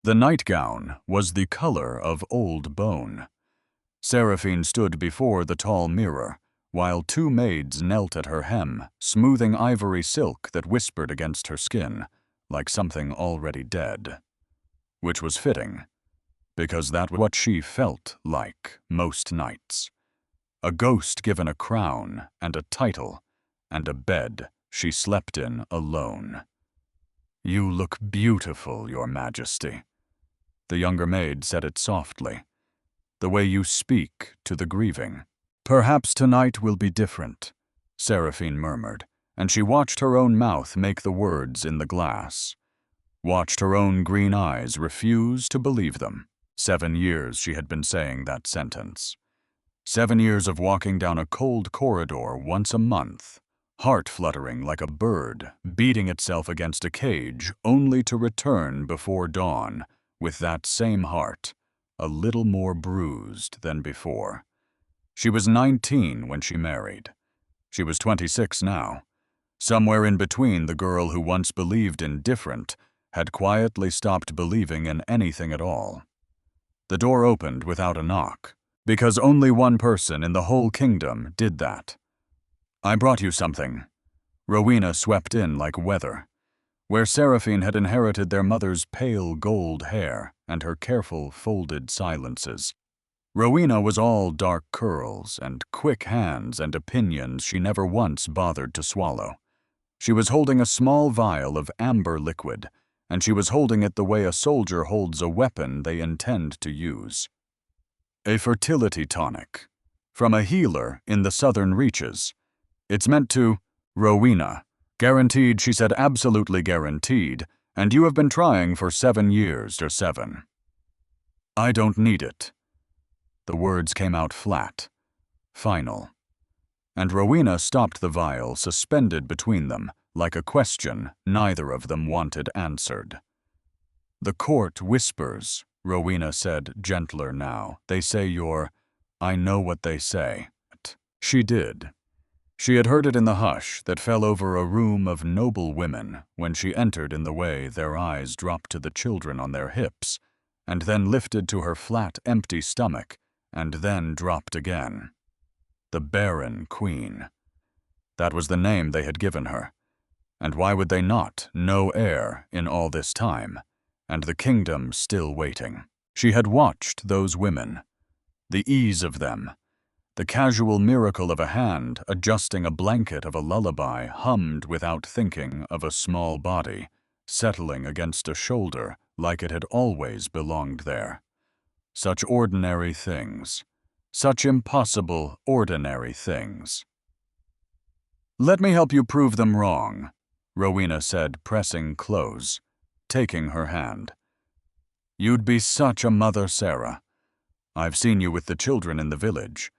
The nightgown was the color of old bone. Seraphine stood before the tall mirror, while two maids knelt at her hem, smoothing ivory silk that whispered against her skin, like something already dead. Which was fitting, because that was what she felt like most nights. A ghost given a crown and a title, and a bed she slept in alone. "You look beautiful, Your Majesty." The younger maid said it softly. "The way you speak to the grieving." "Perhaps tonight will be different," Seraphine murmured, and she watched her own mouth make the words in the glass. Watched her own green eyes refuse to believe them. 7 years she had been saying that sentence. 7 years of walking down a cold corridor once a month, heart fluttering like a bird, beating itself against a cage only to return before dawn with that same heart, a little more bruised than before. She was 19 when she married. She was 26 now. Somewhere in between, the girl who once believed in different had quietly stopped believing in anything at all. The door opened without a knock, because only one person in the whole kingdom did that. "I brought you something." Rowena swept in like weather. Where Seraphine had inherited their mother's pale gold hair and her careful folded silences, Rowena was all dark curls and quick hands and opinions she never once bothered to swallow. She was holding a small vial of amber liquid, and she was holding it the way a soldier holds a weapon they intend to use. A fertility tonic. From a healer in the southern reaches. It's meant to, Rowena. Guaranteed, she said, absolutely guaranteed, and you have been trying for 7 years or 7. "I don't need it." The words came out flat, final. And Rowena stopped the vial suspended between them, like a question neither of them wanted answered. "The court whispers," Rowena said, gentler now. "They say you're—" "I know what they say." She did. She had heard it in the hush that fell over a room of noble women when she entered in the way their eyes dropped to the children on their hips, and then lifted to her flat, empty stomach, and then dropped again. The barren queen. That was the name they had given her. And why would they not? No heir in all this time, and the kingdom still waiting. She had watched those women. The ease of them. The casual miracle of a hand adjusting a blanket of a lullaby hummed without thinking of a small body, settling against a shoulder like it had always belonged there. Such ordinary things. Such impossible, ordinary things. "Let me help you prove them wrong," Rowena said, pressing close, taking her hand. "You'd be such a mother, Sarah. I've seen you with the children in the village.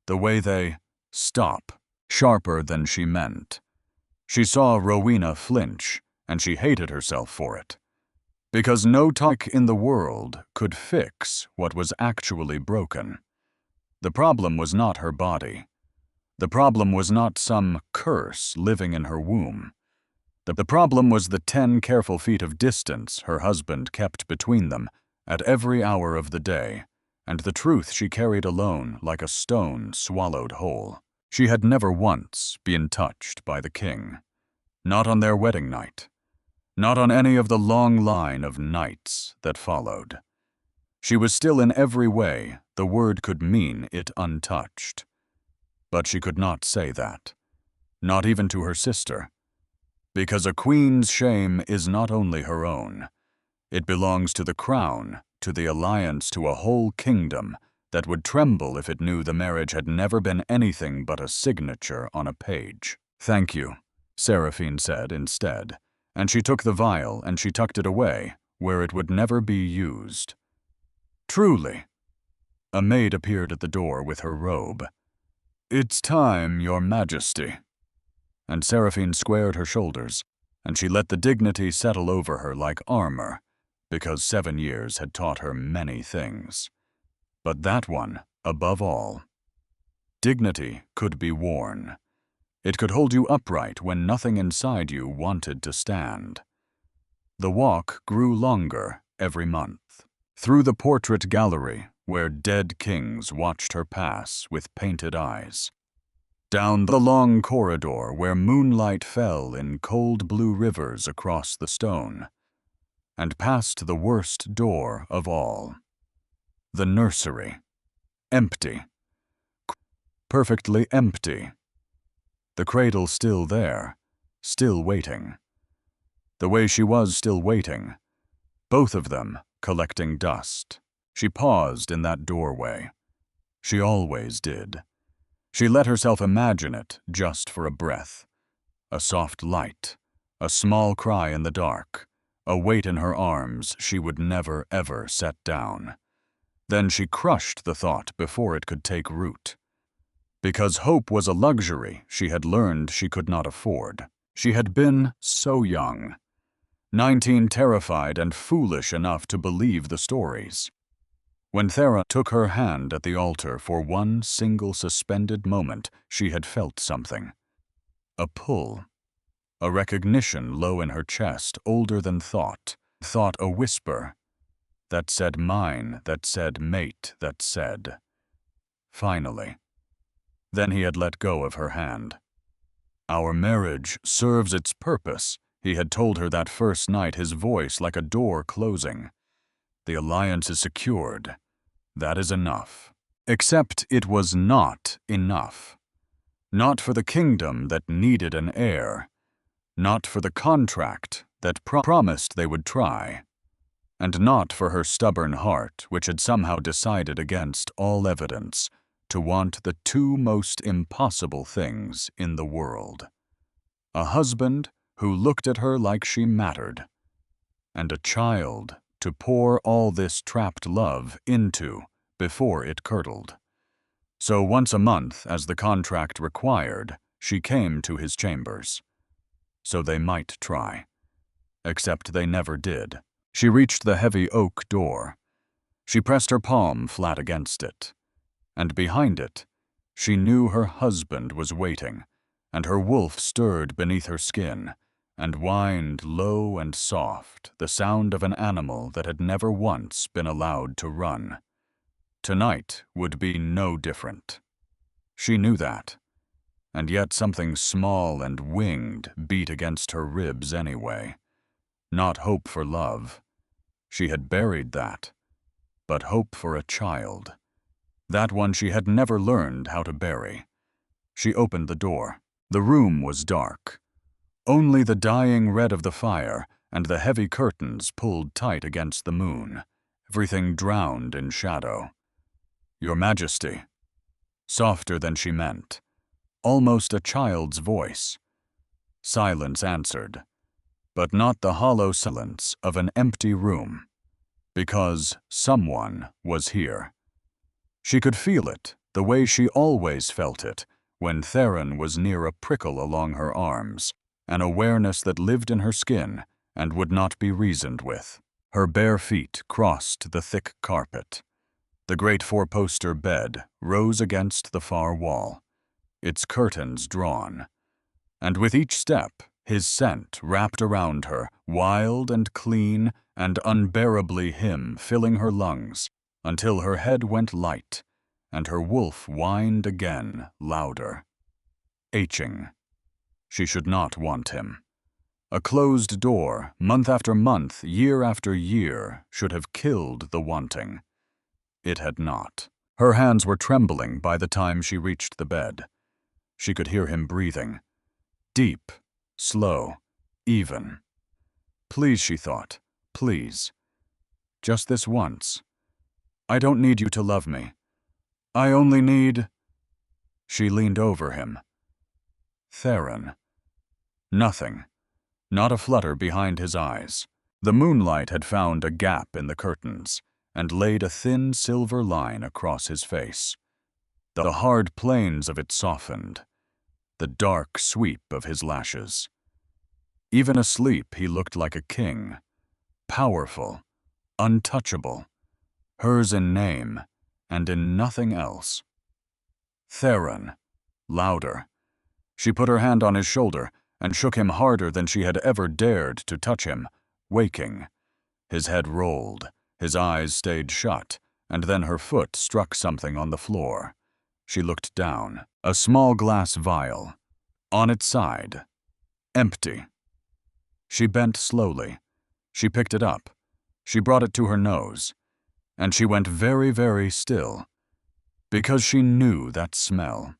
The way they stop, sharper than she meant." She saw Rowena flinch, and she hated herself for it. Because no tonic in the world could fix what was actually broken. The problem was not her body. The problem was not some curse living in her womb. The problem was the 10 careful feet of distance her husband kept between them at every hour of the day, and the truth she carried alone like a stone swallowed whole. She had never once been touched by the king. Not on their wedding night. Not on any of the long line of nights that followed. She was still in every way the word could mean it untouched. But she could not say that. Not even to her sister. Because a queen's shame is not only her own. It belongs to the crown, to the alliance, to a whole kingdom that would tremble if it knew the marriage had never been anything but a signature on a page. "Thank you," Seraphine said instead, and she took the vial and she tucked it away where it would never be used. "Truly." A maid appeared at the door with her robe. "It's time, Your Majesty." And Seraphine squared her shoulders, and she let the dignity settle over her like armor, because 7 years had taught her many things. But that one, above all. Dignity could be worn. It could hold you upright when nothing inside you wanted to stand. The walk grew longer every month. Through the portrait gallery, where dead kings watched her pass with painted eyes. Down the long corridor where moonlight fell in cold blue rivers across the stone. And past the worst door of all. The nursery. Empty. Perfectly empty. The cradle still there, still waiting. The way she was still waiting. Both of them collecting dust. She paused in that doorway. She always did. She let herself imagine it just for a breath. A soft light, a small cry in the dark, a weight in her arms she would never ever set down. Then she crushed the thought before it could take root. Because hope was a luxury she had learned she could not afford. She had been so young. 19, terrified and foolish enough to believe the stories. When Thera took her hand at the altar for one single suspended moment, she had felt something. A pull. A recognition low in her chest, older than thought. Thought a whisper. That said mine, that said mate, that said. Finally. Then he had let go of her hand. Our marriage serves its purpose, he had told her that first night, his voice like a door closing. The alliance is secured. That is enough. Except it was not enough. Not for the kingdom that needed an heir. Not for the contract that promised they would try. And not for her stubborn heart, which had somehow decided against all evidence to want the two most impossible things in the world. A husband who looked at her like she mattered, and a child to pour all this trapped love into before it curdled. So once a month, as the contract required, she came to his chambers. So they might try. Except they never did. She reached the heavy oak door. She pressed her palm flat against it. And behind it, she knew her husband was waiting, and her wolf stirred beneath her skin, and whined low and soft, the sound of an animal that had never once been allowed to run. Tonight would be no different. She knew that, and yet something small and winged beat against her ribs anyway. Not hope for love. She had buried that, but hope for a child. That one she had never learned how to bury. She opened the door. The room was dark. Only the dying red of the fire and the heavy curtains pulled tight against the moon, everything drowned in shadow. Your Majesty. Softer than she meant. Almost a child's voice. Silence answered, but not the hollow silence of an empty room, because someone was here. She could feel it, the way she always felt it, when Theron was near a prickle along her arms, an awareness that lived in her skin and would not be reasoned with. Her bare feet crossed the thick carpet. The great four-poster bed rose against the far wall, its curtains drawn, and with each step, his scent wrapped around her, wild and clean and unbearably him filling her lungs, until her head went light, and her wolf whined again, louder. Aching. She should not want him. A closed door, month after month, year after year, should have killed the wanting. It had not. Her hands were trembling by the time she reached the bed. She could hear him breathing. Deep, slow, even. Please, she thought, please. Just this once. I don't need you to love me. I only need... She leaned over him. Theron. Nothing. Not a flutter behind his eyes. The moonlight had found a gap in the curtains and laid a thin silver line across his face. The hard planes of it softened. The dark sweep of his lashes. Even asleep, he looked like a king. Powerful. Untouchable. Hers in name, and in nothing else. Theron. Louder. She put her hand on his shoulder and shook him harder than she had ever dared to touch him, waking. His head rolled, his eyes stayed shut, and then her foot struck something on the floor. She looked down. A small glass vial. On its side. Empty. She bent slowly. She picked it up. She brought it to her nose. And she went very, very still. Because she knew that smell.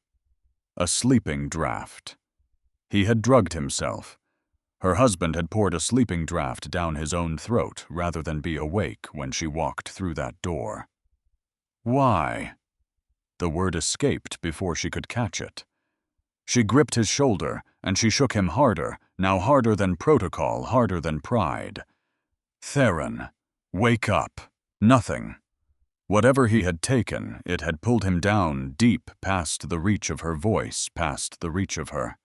A sleeping draught. He had drugged himself. Her husband had poured a sleeping draught down his own throat rather than be awake when she walked through that door. Why? The word escaped before she could catch it. She gripped his shoulder, and she shook him harder, now harder than protocol, harder than pride. Theron, wake up. Nothing. Whatever he had taken, it had pulled him down deep past the reach of her voice, past the reach of her.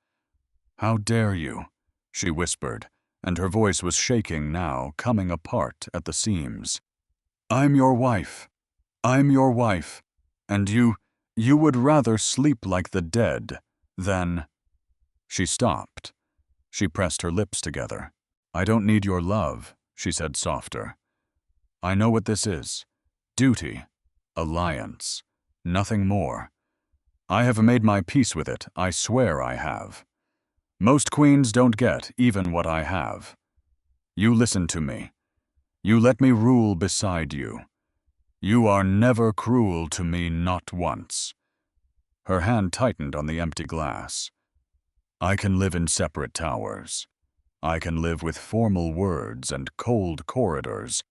How dare you? She whispered, and her voice was shaking now, coming apart at the seams. I'm your wife. I'm your wife. And you would rather sleep like the dead than… She stopped. She pressed her lips together. I don't need your love, she said softer. I know what this is. Duty. Alliance. Nothing more. I have made my peace with it, I swear I have. Most queens don't get even what I have. You listen to me. You let me rule beside you. You are never cruel to me, not once. Her hand tightened on the empty glass. I can live in separate towers. I can live with formal words and cold corridors,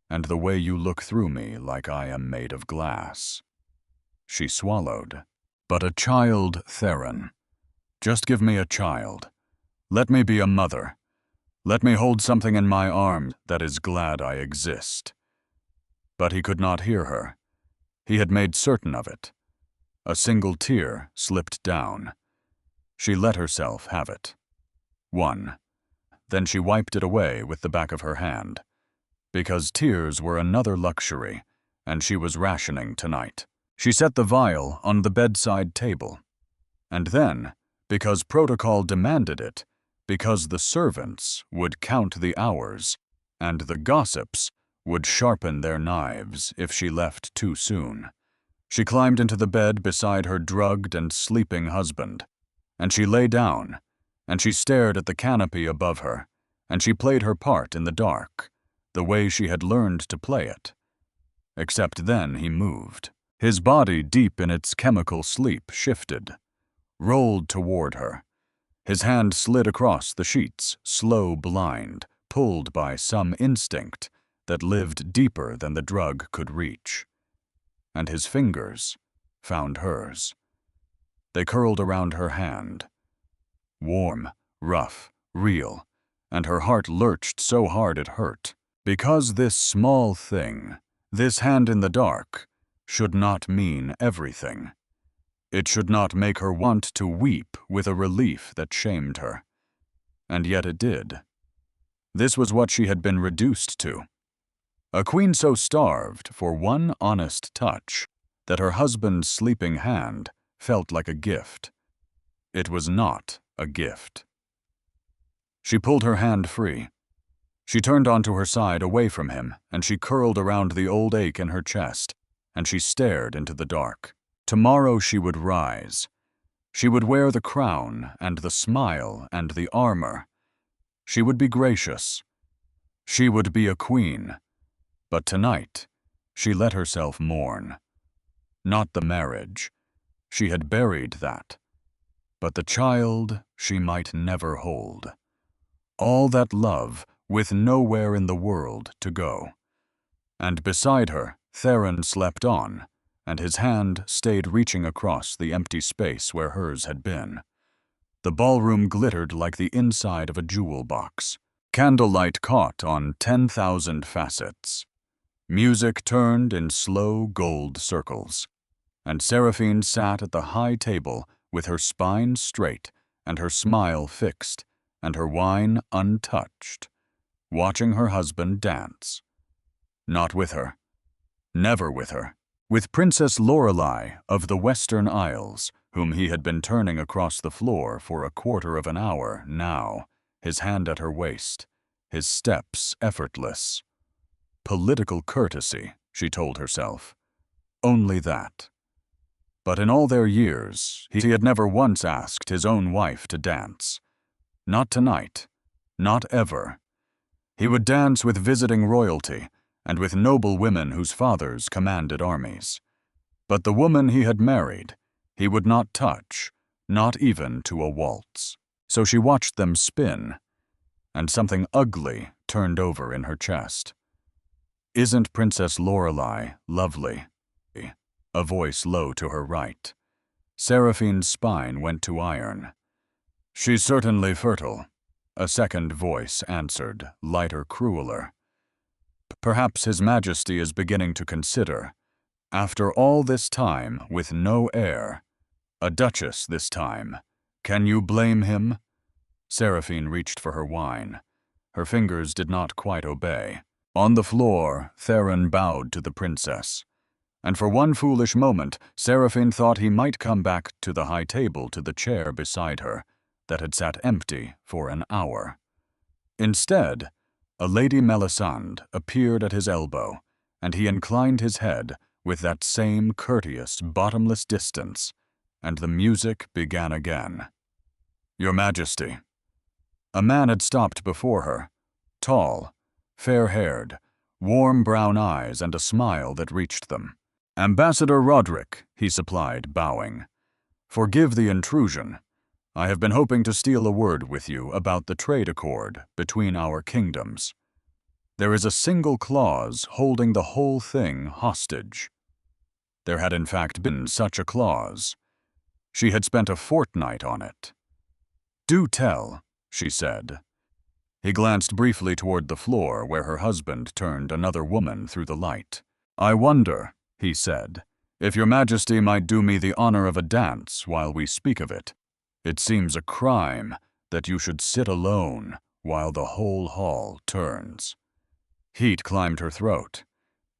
and the way you look through me like I am made of glass. She swallowed. But a child, Theron. Just give me a child. Let me be a mother. Let me hold something in my arms that is glad I exist. But he could not hear her. He had made certain of it. A single tear slipped down. She let herself have it. One. Then she wiped it away with the back of her hand. Because tears were another luxury, and she was rationing tonight. She set the vial on the bedside table. And then, because protocol demanded it, because the servants would count the hours, and the gossips would sharpen their knives if she left too soon, she climbed into the bed beside her drugged and sleeping husband, and she lay down, and she stared at the canopy above her, and she played her part in the dark, the way she had learned to play it. Except then he moved. His body, deep in its chemical sleep, shifted, rolled toward her. His hand slid across the sheets, slow, blind, pulled by some instinct that lived deeper than the drug could reach. And his fingers found hers. They curled around her hand. Warm, rough, real, and her heart lurched so hard it hurt. Because this small thing, this hand in the dark, should not mean everything. It should not make her want to weep with a relief that shamed her. And yet it did. This was what she had been reduced to. A queen so starved for one honest touch that her husband's sleeping hand felt like a gift. It was not a gift. She pulled her hand free. She turned onto her side away from him, and she curled around the old ache in her chest, and she stared into the dark. Tomorrow she would rise. She would wear the crown and the smile and the armor. She would be gracious. She would be a queen. But tonight, she let herself mourn. Not the marriage. She had buried that. But the child she might never hold. All that love with nowhere in the world to go. And beside her, Theron slept on, and his hand stayed reaching across the empty space where hers had been. The ballroom glittered like the inside of a jewel box. Candlelight caught on 10,000 facets. Music turned in slow gold circles. And Seraphine sat at the high table with her spine straight and her smile fixed and her wine untouched, watching her husband dance. Not with her. Never with her. With Princess Lorelei of the Western Isles, whom he had been turning across the floor for a quarter of an hour now, his hand at her waist, his steps effortless. political courtesy, she told herself. Only that. But in all their years, he had never once asked his own wife to dance. Not tonight. Not ever. He would dance with visiting royalty and with noble women whose fathers commanded armies. But the woman he had married, he would not touch, not even to a waltz. So she watched them spin, and something ugly turned over in her chest. "Isn't Princess Lorelei lovely?" A voice low to her right. Seraphine's spine went to iron. "She's certainly fertile," a second voice answered, lighter, crueler. "Perhaps His Majesty is beginning to consider, after all this time with no heir, a duchess this time, can you blame him?" Seraphine reached for her wine. Her fingers did not quite obey. On the floor, Theron bowed to the princess. And for one foolish moment, Seraphine thought he might come back to the high table to the chair beside her, that had sat empty for an hour. Instead, a Lady Melisande appeared at his elbow, and he inclined his head with that same courteous, bottomless distance, and the music began again. "Your Majesty." A man had stopped before her, tall, fair-haired, warm brown eyes and a smile that reached them. "Ambassador Roderick," he supplied, bowing. "Forgive the intrusion. I have been hoping to steal a word with you about the trade accord between our kingdoms. There is a single clause holding the whole thing hostage." There had in fact been such a clause. She had spent a fortnight on it. "Do tell," she said. He glanced briefly toward the floor where her husband turned another woman through the light. "I wonder," he said, "if your Majesty might do me the honor of a dance while we speak of it. It seems a crime that you should sit alone while the whole hall turns." Heat climbed her throat.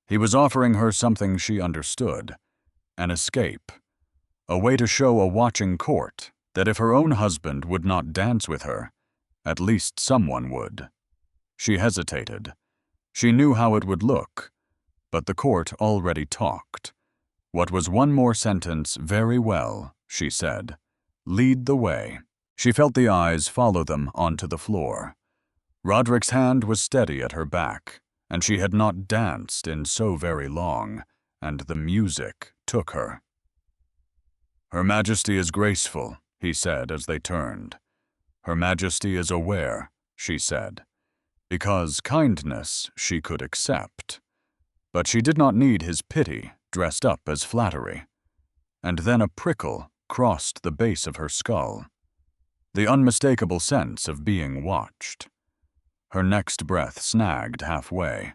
He was offering her something she understood, an escape, a way to show a watching court that if her own husband would not dance with her, at least someone would. She hesitated. She knew how it would look, but the court already talked. What was one more sentence? "Very well," she said. "Lead the way." She felt the eyes follow them onto the floor. Roderick's hand was steady at her back, and she had not danced in so very long, and the music took her. "Her Majesty is graceful," he said as they turned. "Her Majesty is aware," she said, because kindness she could accept. But she did not need his pity dressed up as flattery. And then a prickle crossed the base of her skull. The unmistakable sense of being watched. Her next breath snagged halfway.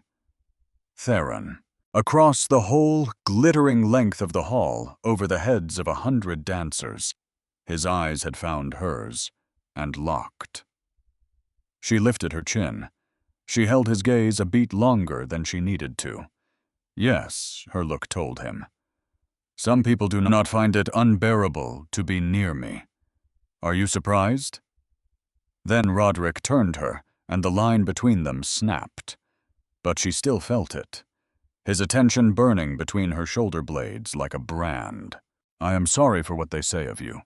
Theron. Across the whole glittering length of the hall, over the heads of 100 dancers, his eyes had found hers, and locked. She lifted her chin. She held his gaze a beat longer than she needed to. Yes, her look told him. Some people do not find it unbearable to be near me. Are you surprised? Then Roderick turned her, and the line between them snapped. But she still felt it, his attention burning between her shoulder blades like a brand. "I am sorry for what they say of you,"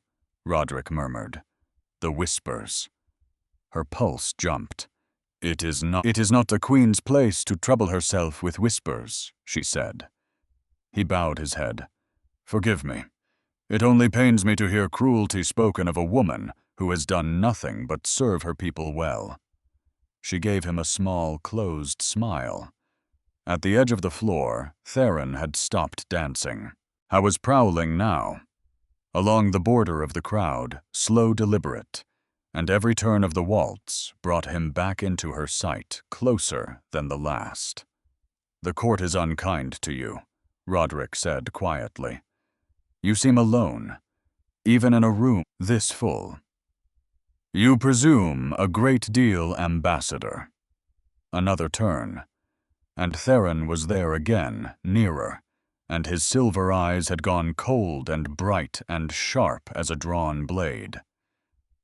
Roderick murmured. "The whispers." Her pulse jumped. It is not the Queen's place to trouble herself with whispers," she said. He bowed his head. "Forgive me. It only pains me to hear cruelty spoken of a woman who has done nothing but serve her people well." She gave him a small, closed smile. At the edge of the floor, Theron had stopped dancing. I was prowling now. Along the border of the crowd, slow, deliberate, and every turn of the waltz brought him back into her sight, closer than the last. "The court is unkind to you," Roderick said quietly. "You seem alone, even in a room this full. You presume a great deal, Ambassador." Another turn, and Theron was there again, nearer, and his silver eyes had gone cold and bright and sharp as a drawn blade.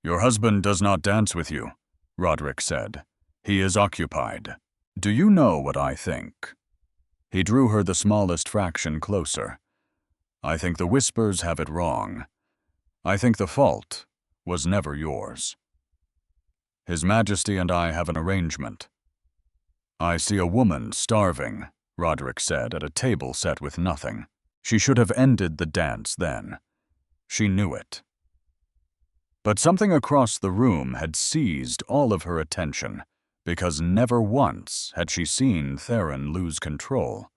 "Your husband does not dance with you," Roderick said. "He is occupied." Do you know what I think? He drew her the smallest fraction closer. I think the Whispers have it wrong. I think the fault was never yours. His Majesty and I have an arrangement. I see a woman starving, Roderick said at a table set with nothing. She should have ended the dance then. She knew it. But something across the room had seized all of her attention, because never once had she seen Theron lose control.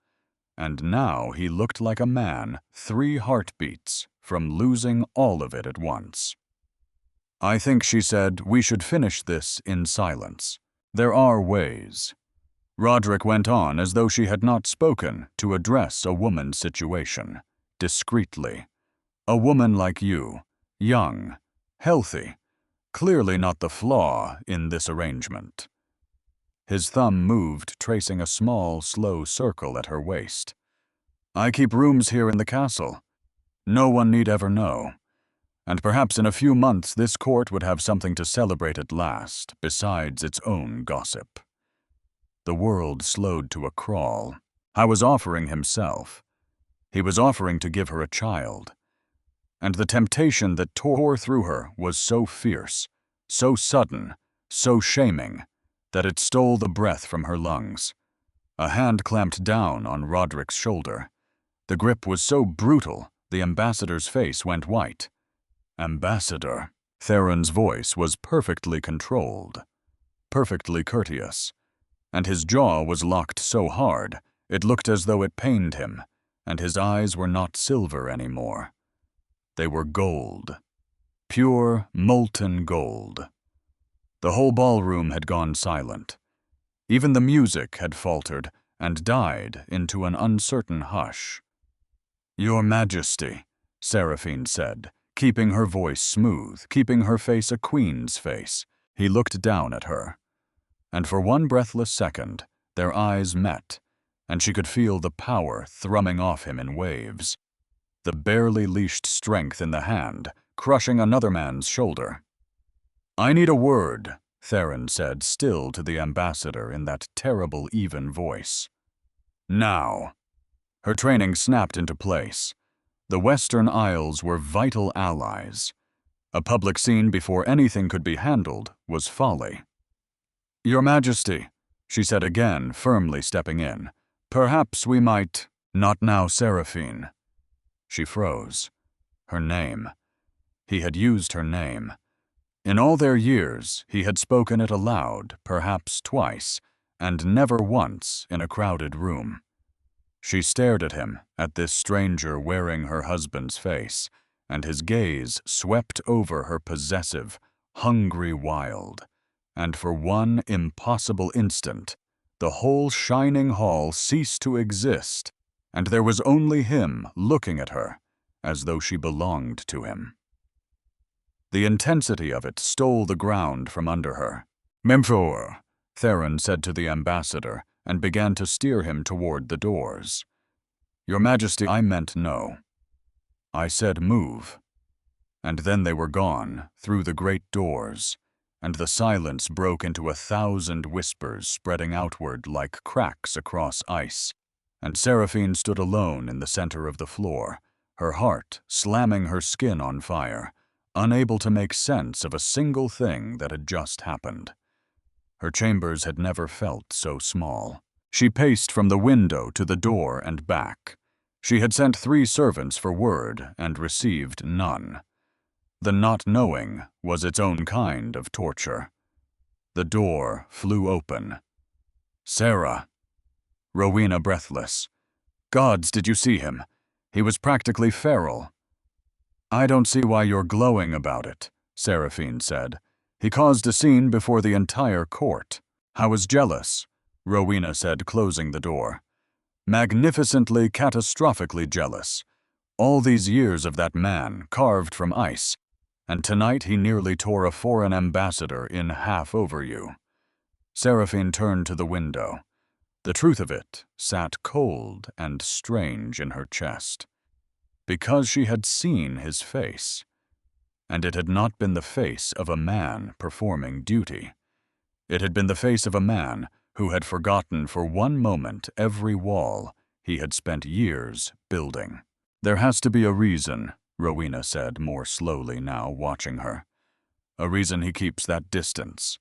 And now he looked like a man 3 heartbeats from losing all of it at once. I think, she said, we should finish this in silence. There are ways. Roderick went on as though she had not spoken to address a woman's situation, discreetly. A woman like you, young, healthy, clearly not the flaw in this arrangement. His thumb moved, tracing a small, slow circle at her waist. I keep rooms here in the castle. No one need ever know. And perhaps in a few months this court would have something to celebrate at last, besides its own gossip. The world slowed to a crawl. I was offering himself. He was offering to give her a child. And the temptation that tore through her was so fierce, so sudden, so shaming, that it stole the breath from her lungs. A hand clamped down on Roderick's shoulder. The grip was so brutal, the ambassador's face went white. Ambassador. Theron's voice was perfectly controlled, perfectly courteous, and his jaw was locked so hard it looked as though it pained him, and his eyes were not silver anymore. They were gold. Pure, molten gold. The whole ballroom had gone silent. Even the music had faltered and died into an uncertain hush. Your Majesty, Seraphine said, keeping her voice smooth, keeping her face a queen's face. He looked down at her. And for one breathless second, their eyes met, and she could feel the power thrumming off him in waves. The barely leashed strength in the hand, crushing another man's shoulder. I need a word, Theron said, still to the ambassador in that terrible, even voice. Now. Her training snapped into place. The Western Isles were vital allies. A public scene before anything could be handled was folly. Your Majesty, she said again, firmly stepping in. Perhaps we might— Not now, Seraphine. She froze. Her name. He had used her name. In all their years, he had spoken it aloud, perhaps twice, and never once in a crowded room. She stared at him, at this stranger wearing her husband's face, and his gaze swept over her possessive, hungry wild. And for one impossible instant, the whole shining hall ceased to exist, and there was only him looking at her, as though she belonged to him. The intensity of it stole the ground from under her. Memphor, Theron said to the ambassador, and began to steer him toward the doors. Your Majesty, I meant no. I said move. And then they were gone, through the great doors, and the silence broke into 1,000 whispers spreading outward like cracks across ice, and Seraphine stood alone in the center of the floor, her heart slamming her skin on fire, unable to make sense of a single thing that had just happened. Her chambers had never felt so small. She paced from the window to the door and back. She had sent 3 servants for word and received none. The not knowing was its own kind of torture. The door flew open. Sarah. Rowena breathless. Gods, did you see him? He was practically feral. I don't see why you're glowing about it, Seraphine said. He caused a scene before the entire court. I was jealous, Rowena said, closing the door. Magnificently, catastrophically jealous. All these years of that man, carved from ice, and tonight he nearly tore a foreign ambassador in half over you. Seraphine turned to the window. The truth of it sat cold and strange in her chest. Because she had seen his face. And it had not been the face of a man performing duty. It had been the face of a man who had forgotten for one moment every wall he had spent years building. "There has to be a reason," Rowena said more slowly now, watching her. "A reason he keeps that distance.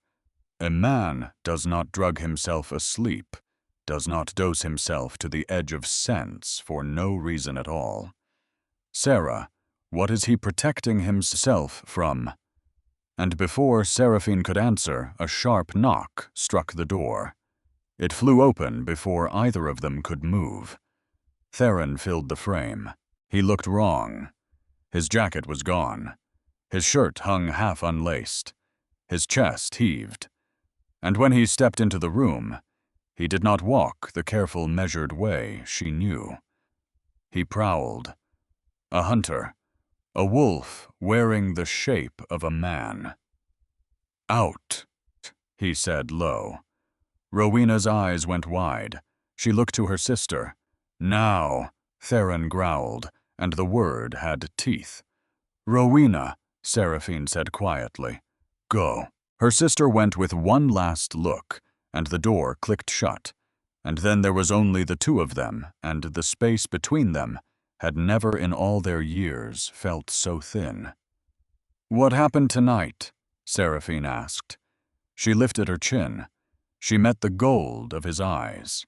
A man does not drug himself asleep, does not dose himself to the edge of sense for no reason at all. Sarah, what is he protecting himself from?" And before Seraphine could answer, a sharp knock struck the door. It flew open before either of them could move. Theron filled the frame. He looked wrong. His jacket was gone. His shirt hung half unlaced. His chest heaved. And when he stepped into the room, he did not walk the careful, measured way she knew. He prowled. A hunter. A wolf wearing the shape of a man. "Out," he said low. Rowena's eyes went wide. She looked to her sister. "Now," Theron growled, and the word had teeth. "Rowena," Seraphine said quietly. "Go." Her sister went with one last look, and the door clicked shut. And then there was only the two of them, and the space between them had never in all their years felt so thin. "What happened tonight?" Seraphine asked. She lifted her chin. She met the gold of his eyes.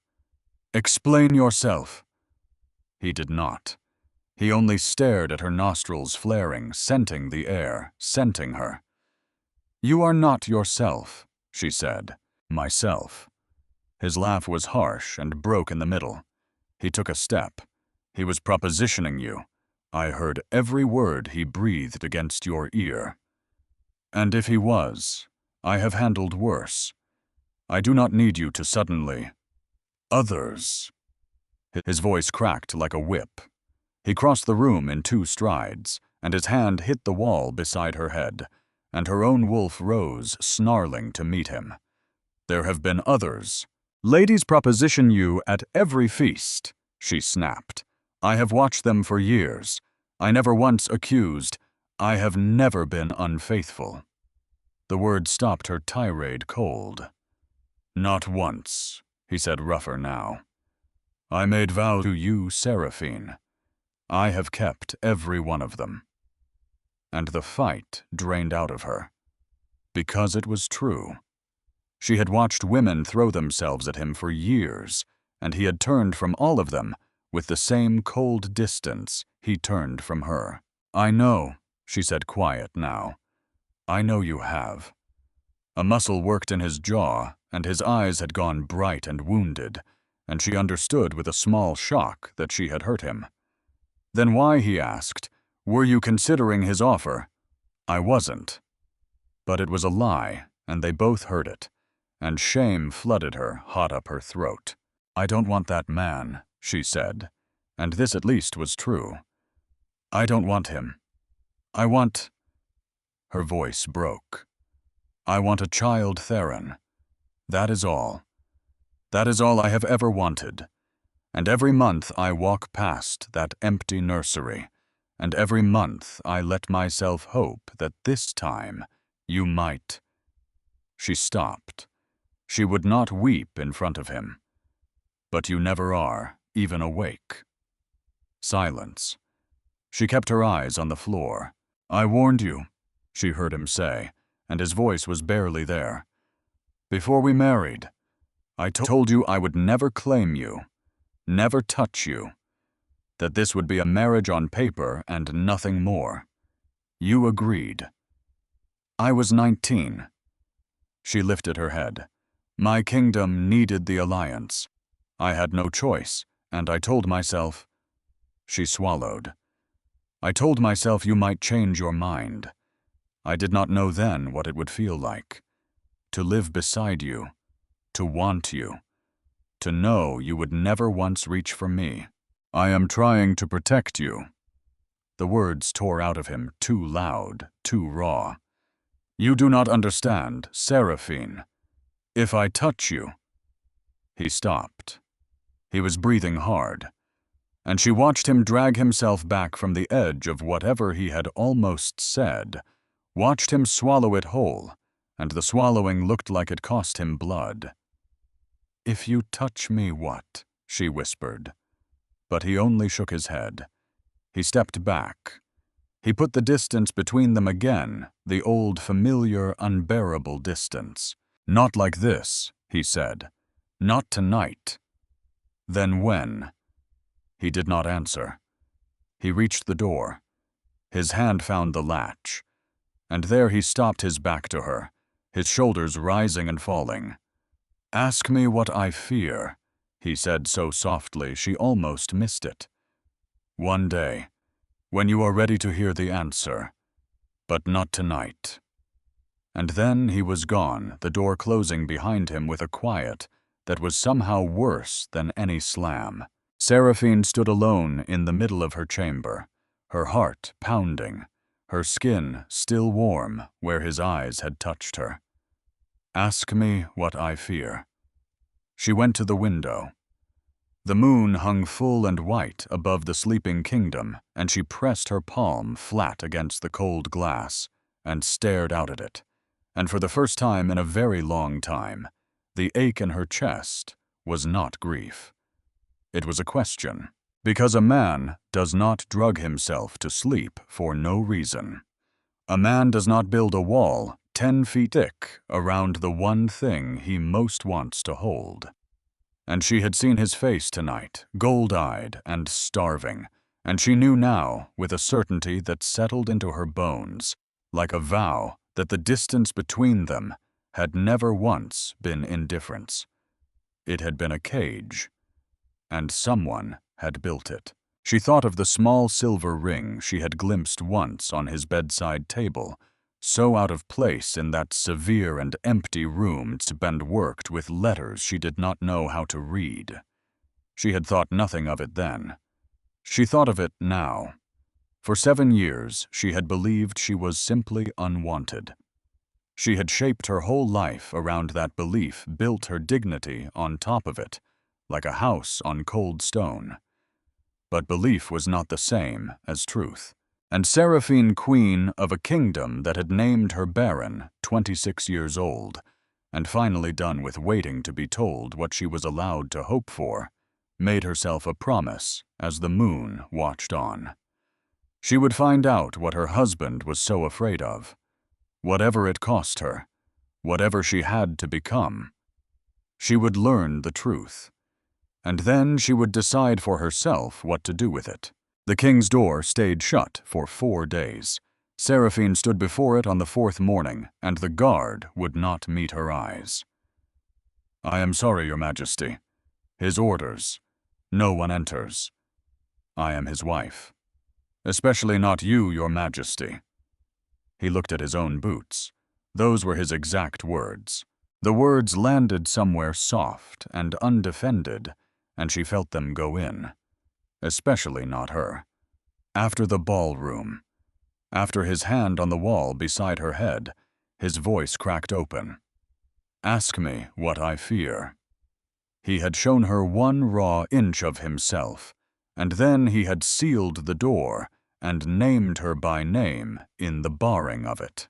"Explain yourself." He did not. He only stared at her nostrils flaring, scenting the air, scenting her. "You are not yourself," she said. "Myself." His laugh was harsh and broke in the middle. He took a step. "He was propositioning you. I heard every word he breathed against your ear. And if he was, I have handled worse. I do not need you to suddenly... Others." His voice cracked like a whip. He crossed the room in 2 strides, and his hand hit the wall beside her head, and her own wolf rose, snarling to meet him. "There have been others. Ladies proposition you at every feast," she snapped. "I have watched them for years. I never once accused. I have never been unfaithful." The word stopped her tirade cold. "Not once," he said rougher now. "I made vows to you, Seraphine. I have kept every one of them." And the fight drained out of her. Because it was true. She had watched women throw themselves at him for years, and he had turned from all of them with the same cold distance he turned from her. "I know," she said quiet now. "I know you have." A muscle worked in his jaw, and his eyes had gone bright and wounded, and she understood with a small shock that she had hurt him. "Then why," he asked, "were you considering his offer?" "I wasn't." But it was a lie, and they both heard it, and shame flooded her hot up her throat. "I don't want that man," she said, and this at least was true. "I don't want him. I want..." Her voice broke. "I want a child, Theron. That is all. That is all I have ever wanted. And every month I walk past that empty nursery, and every month I let myself hope that this time you might..." She stopped. She would not weep in front of him. "But you never are, even awake." Silence. She kept her eyes on the floor. "I warned you," she heard him say, and his voice was barely there. "Before we married, I told you I would never claim you, never touch you, that this would be a marriage on paper and nothing more. You agreed. I was 19. She lifted her head. "My kingdom needed the alliance. I had no choice, and I told myself..." She swallowed. "I told myself you might change your mind. I did not know then what it would feel like. To live beside you, to want you, to know you would never once reach for me. I am trying to protect you." The words tore out of him too loud, too raw. "You do not understand, Seraphine. If I touch you..." He stopped. He was breathing hard, and she watched him drag himself back from the edge of whatever he had almost said, watched him swallow it whole, and the swallowing looked like it cost him blood. "If you touch me, what?" she whispered. But he only shook his head. He stepped back. He put the distance between them again, the old, familiar, unbearable distance. "Not like this," he said. "Not tonight." "Then when?" He did not answer. He reached the door. His hand found the latch, and there he stopped, his back to her, his shoulders rising and falling. "Ask me what I fear," he said so softly she almost missed it. "One day, when you are ready to hear the answer, but not tonight." And then he was gone, the door closing behind him with a quiet that was somehow worse than any slam. Seraphine stood alone in the middle of her chamber, her heart pounding, her skin still warm where his eyes had touched her. "Ask me what I fear." She went to the window. The moon hung full and white above the sleeping kingdom, and she pressed her palm flat against the cold glass and stared out at it. And for the first time in a very long time, the ache in her chest was not grief. It was a question, because a man does not drug himself to sleep for no reason. A man does not build a wall 10 feet thick around the one thing he most wants to hold. And she had seen his face tonight, gold-eyed and starving, and she knew now, with a certainty that settled into her bones, like a vow, that the distance between them had never once been indifference. It had been a cage, and someone had built it. She thought of the small silver ring she had glimpsed once on his bedside table, so out of place in that severe and empty room and worked with letters she did not know how to read. She had thought nothing of it then. She thought of it now. For 7 years she had believed she was simply unwanted. She had shaped her whole life around that belief, built her dignity on top of it, like a house on cold stone. But belief was not the same as truth. And Seraphine, queen of a kingdom that had named her baron, 26 years old, and finally done with waiting to be told what she was allowed to hope for, made herself a promise as the moon watched on. She would find out what her husband was so afraid of. Whatever it cost her, whatever she had to become, she would learn the truth. And then she would decide for herself what to do with it. The king's door stayed shut for 4 days. Seraphine stood before it on the 4th morning, and the guard would not meet her eyes. "I am sorry, Your Majesty. His orders. No one enters. I am his wife. Especially not you, Your Majesty." He looked at his own boots. Those were his exact words. The words landed somewhere soft and undefended, and she felt them go in. Especially not her. After the ballroom, after his hand on the wall beside her head, his voice cracked open. "Ask me what I fear." He had shown her 1 raw inch of himself, and then he had sealed the door and named her by name in the barring of it.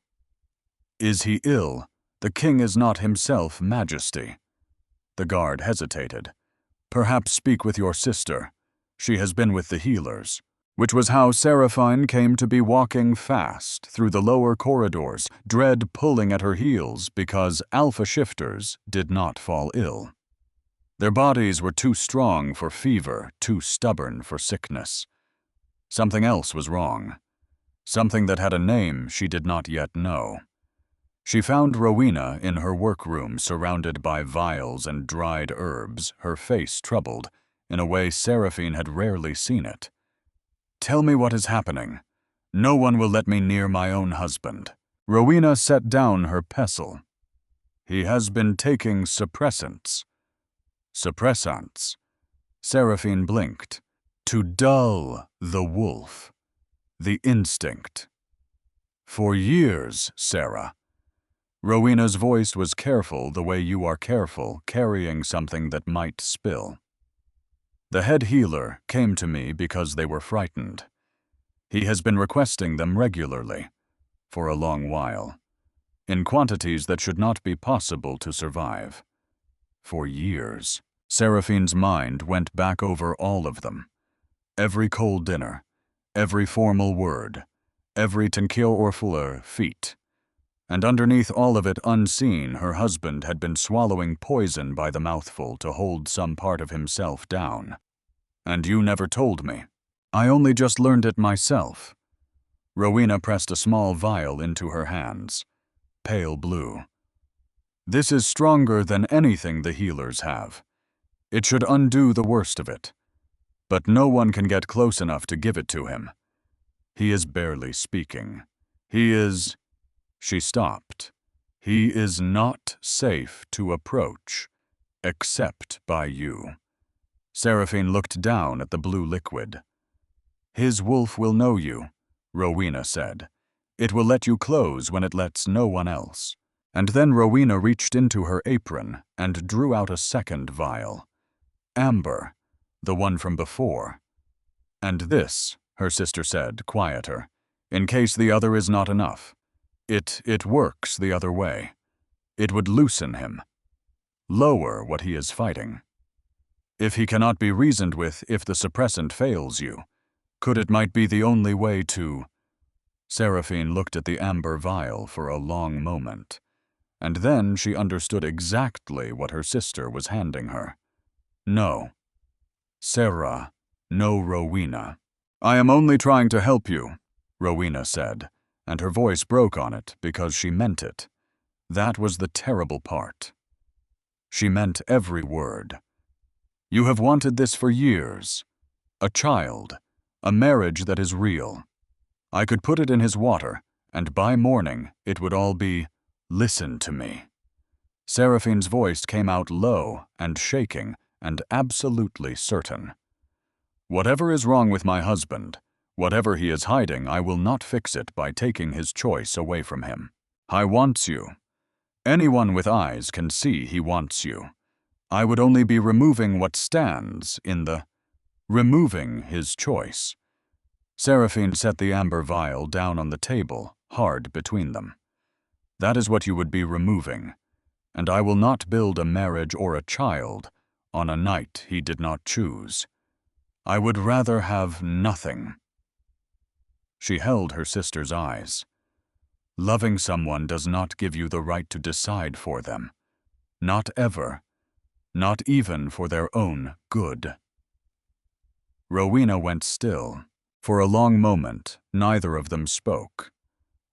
"Is he ill? The king is not himself, Majesty." The guard hesitated. "Perhaps speak with your sister. She has been with the healers." Which was how Seraphine came to be walking fast through the lower corridors, dread pulling at her heels because alpha shifters did not fall ill. Their bodies were too strong for fever, too stubborn for sickness. Something else was wrong. Something that had a name she did not yet know. She found Rowena in her workroom, surrounded by vials and dried herbs, her face troubled, in a way Seraphine had rarely seen it. "Tell me what is happening. No one will let me near my own husband." Rowena set down her pestle. "He has been taking suppressants." "Suppressants?" Seraphine blinked. "To dull the wolf. The instinct." "For years, Sarah." Rowena's voice was careful the way you are careful carrying something that might spill. "The head healer came to me because they were frightened. He has been requesting them regularly, for a long while, in quantities that should not be possible to survive. For years. Seraphine's mind went back over all of them. Every cold dinner, every formal word, every tenkyo or fleur feat. And underneath all of it, unseen, her husband had been swallowing poison by the mouthful to hold some part of himself down. And you never told me. I only just learned it myself. Rowena pressed a small vial into her hands. Pale blue. This is stronger than anything the healers have. It should undo the worst of it. But no one can get close enough to give it to him. He is barely speaking. He is... She stopped. He is not safe to approach, except by you. Seraphine looked down at the blue liquid. His wolf will know you, Rowena said. It will let you close when it lets no one else. And then Rowena reached into her apron and drew out a second vial. Amber, the one from before. And this, her sister said, quieter, in case the other is not enough. It works the other way. It would loosen him. Lower what he is fighting. If he cannot be reasoned with, if the suppressant fails you, could it might be the only way to... Seraphine looked at the amber vial for a long moment, and then she understood exactly what her sister was handing her. No. Sarah, no Rowena. I am only trying to help you, Rowena said, and her voice broke on it because she meant it. That was the terrible part. She meant every word. You have wanted this for years. A child, a marriage that is real. I could put it in his water, and by morning it would all be, listen to me. Seraphine's voice came out low and shaking and absolutely certain. Whatever is wrong with my husband, whatever he is hiding, I will not fix it by taking his choice away from him. I wants you. Anyone with eyes can see he wants you. I would only be removing what stands in the... removing his choice. Seraphine set the amber vial down on the table, hard between them. That is what you would be removing, and I will not build a marriage or a child on a night he did not choose. I would rather have nothing. She held her sister's eyes. Loving someone does not give you the right to decide for them. Not ever. Not even for their own good. Rowena went still. For a long moment, neither of them spoke.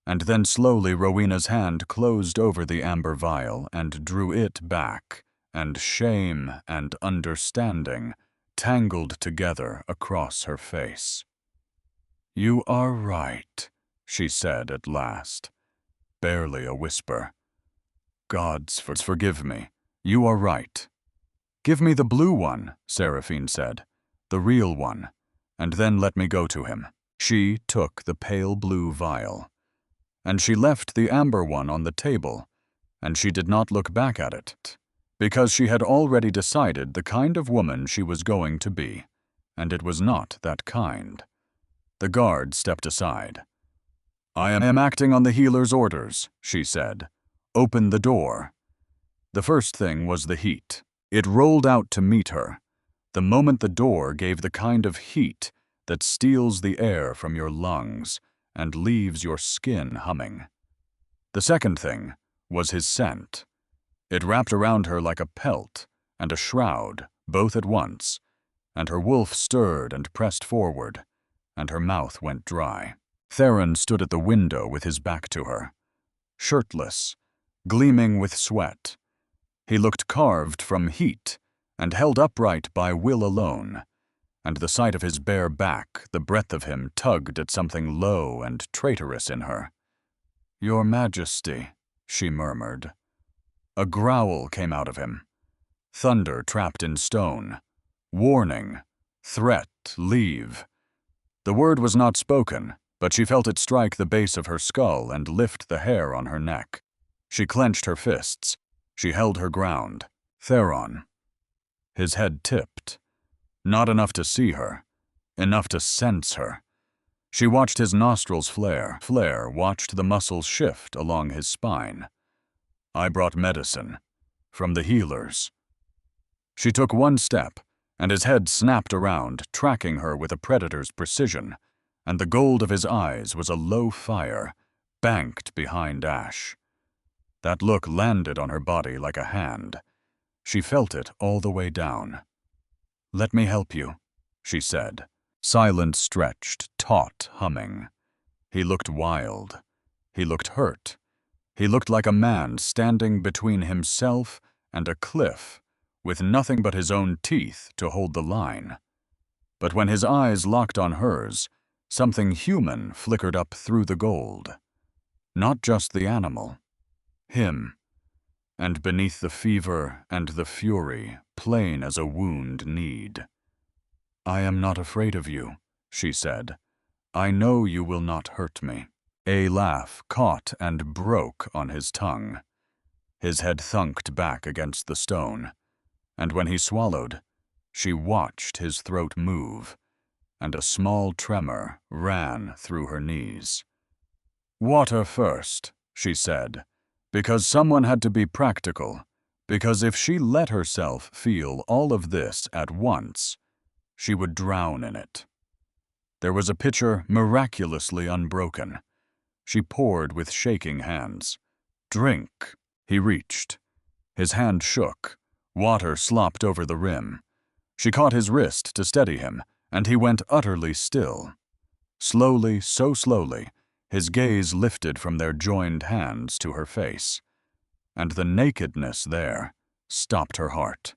And then slowly Rowena's hand closed over the amber vial and drew it back, and shame and understanding tangled together across her face. You are right, she said at last, barely a whisper. Gods forgive me, you are right. Give me the blue one, Seraphine said, the real one, and then let me go to him. She took the pale blue vial, and she left the amber one on the table, and she did not look back at it, because she had already decided the kind of woman she was going to be, and it was not that kind. The guard stepped aside. I am acting on the healer's orders, she said. Open the door. The first thing was the heat. It rolled out to meet her. The moment the door gave the kind of heat that steals the air from your lungs and leaves your skin humming. The second thing was his scent. It wrapped around her like a pelt and a shroud, both at once, and her wolf stirred and pressed forward, and her mouth went dry. Theron stood at the window with his back to her, shirtless, gleaming with sweat. He looked carved from heat and held upright by will alone, and the sight of his bare back, the breadth of him, tugged at something low and traitorous in her. Your Majesty, she murmured. A growl came out of him. Thunder trapped in stone. Warning. Threat. Leave. The word was not spoken, but she felt it strike the base of her skull and lift the hair on her neck. She clenched her fists. She held her ground. Theron. His head tipped. Not enough to see her. Enough to sense her. She watched his nostrils flare, watched the muscles shift along his spine. I brought medicine. From the healers. She took one step, and his head snapped around, tracking her with a predator's precision, and the gold of his eyes was a low fire, banked behind ash. That look landed on her body like a hand. She felt it all the way down. "Let me help you," she said, silent, stretched, taut, humming. He looked wild. He looked hurt. He looked like a man standing between himself and a cliff, with nothing but his own teeth to hold the line. But when his eyes locked on hers, something human flickered up through the gold. Not just the animal. Him. And beneath the fever and the fury, plain as a wound need. "I am not afraid of you," she said. "I know you will not hurt me." A laugh caught and broke on his tongue. His head thunked back against the stone, and when he swallowed, she watched his throat move, and a small tremor ran through her knees. "Water first," she said, because someone had to be practical, because if she let herself feel all of this at once, she would drown in it. There was a pitcher miraculously unbroken. She poured with shaking hands. "Drink." He reached. His hand shook. Water slopped over the rim. She caught his wrist to steady him, and he went utterly still. Slowly, so slowly, his gaze lifted from their joined hands to her face, and the nakedness there stopped her heart.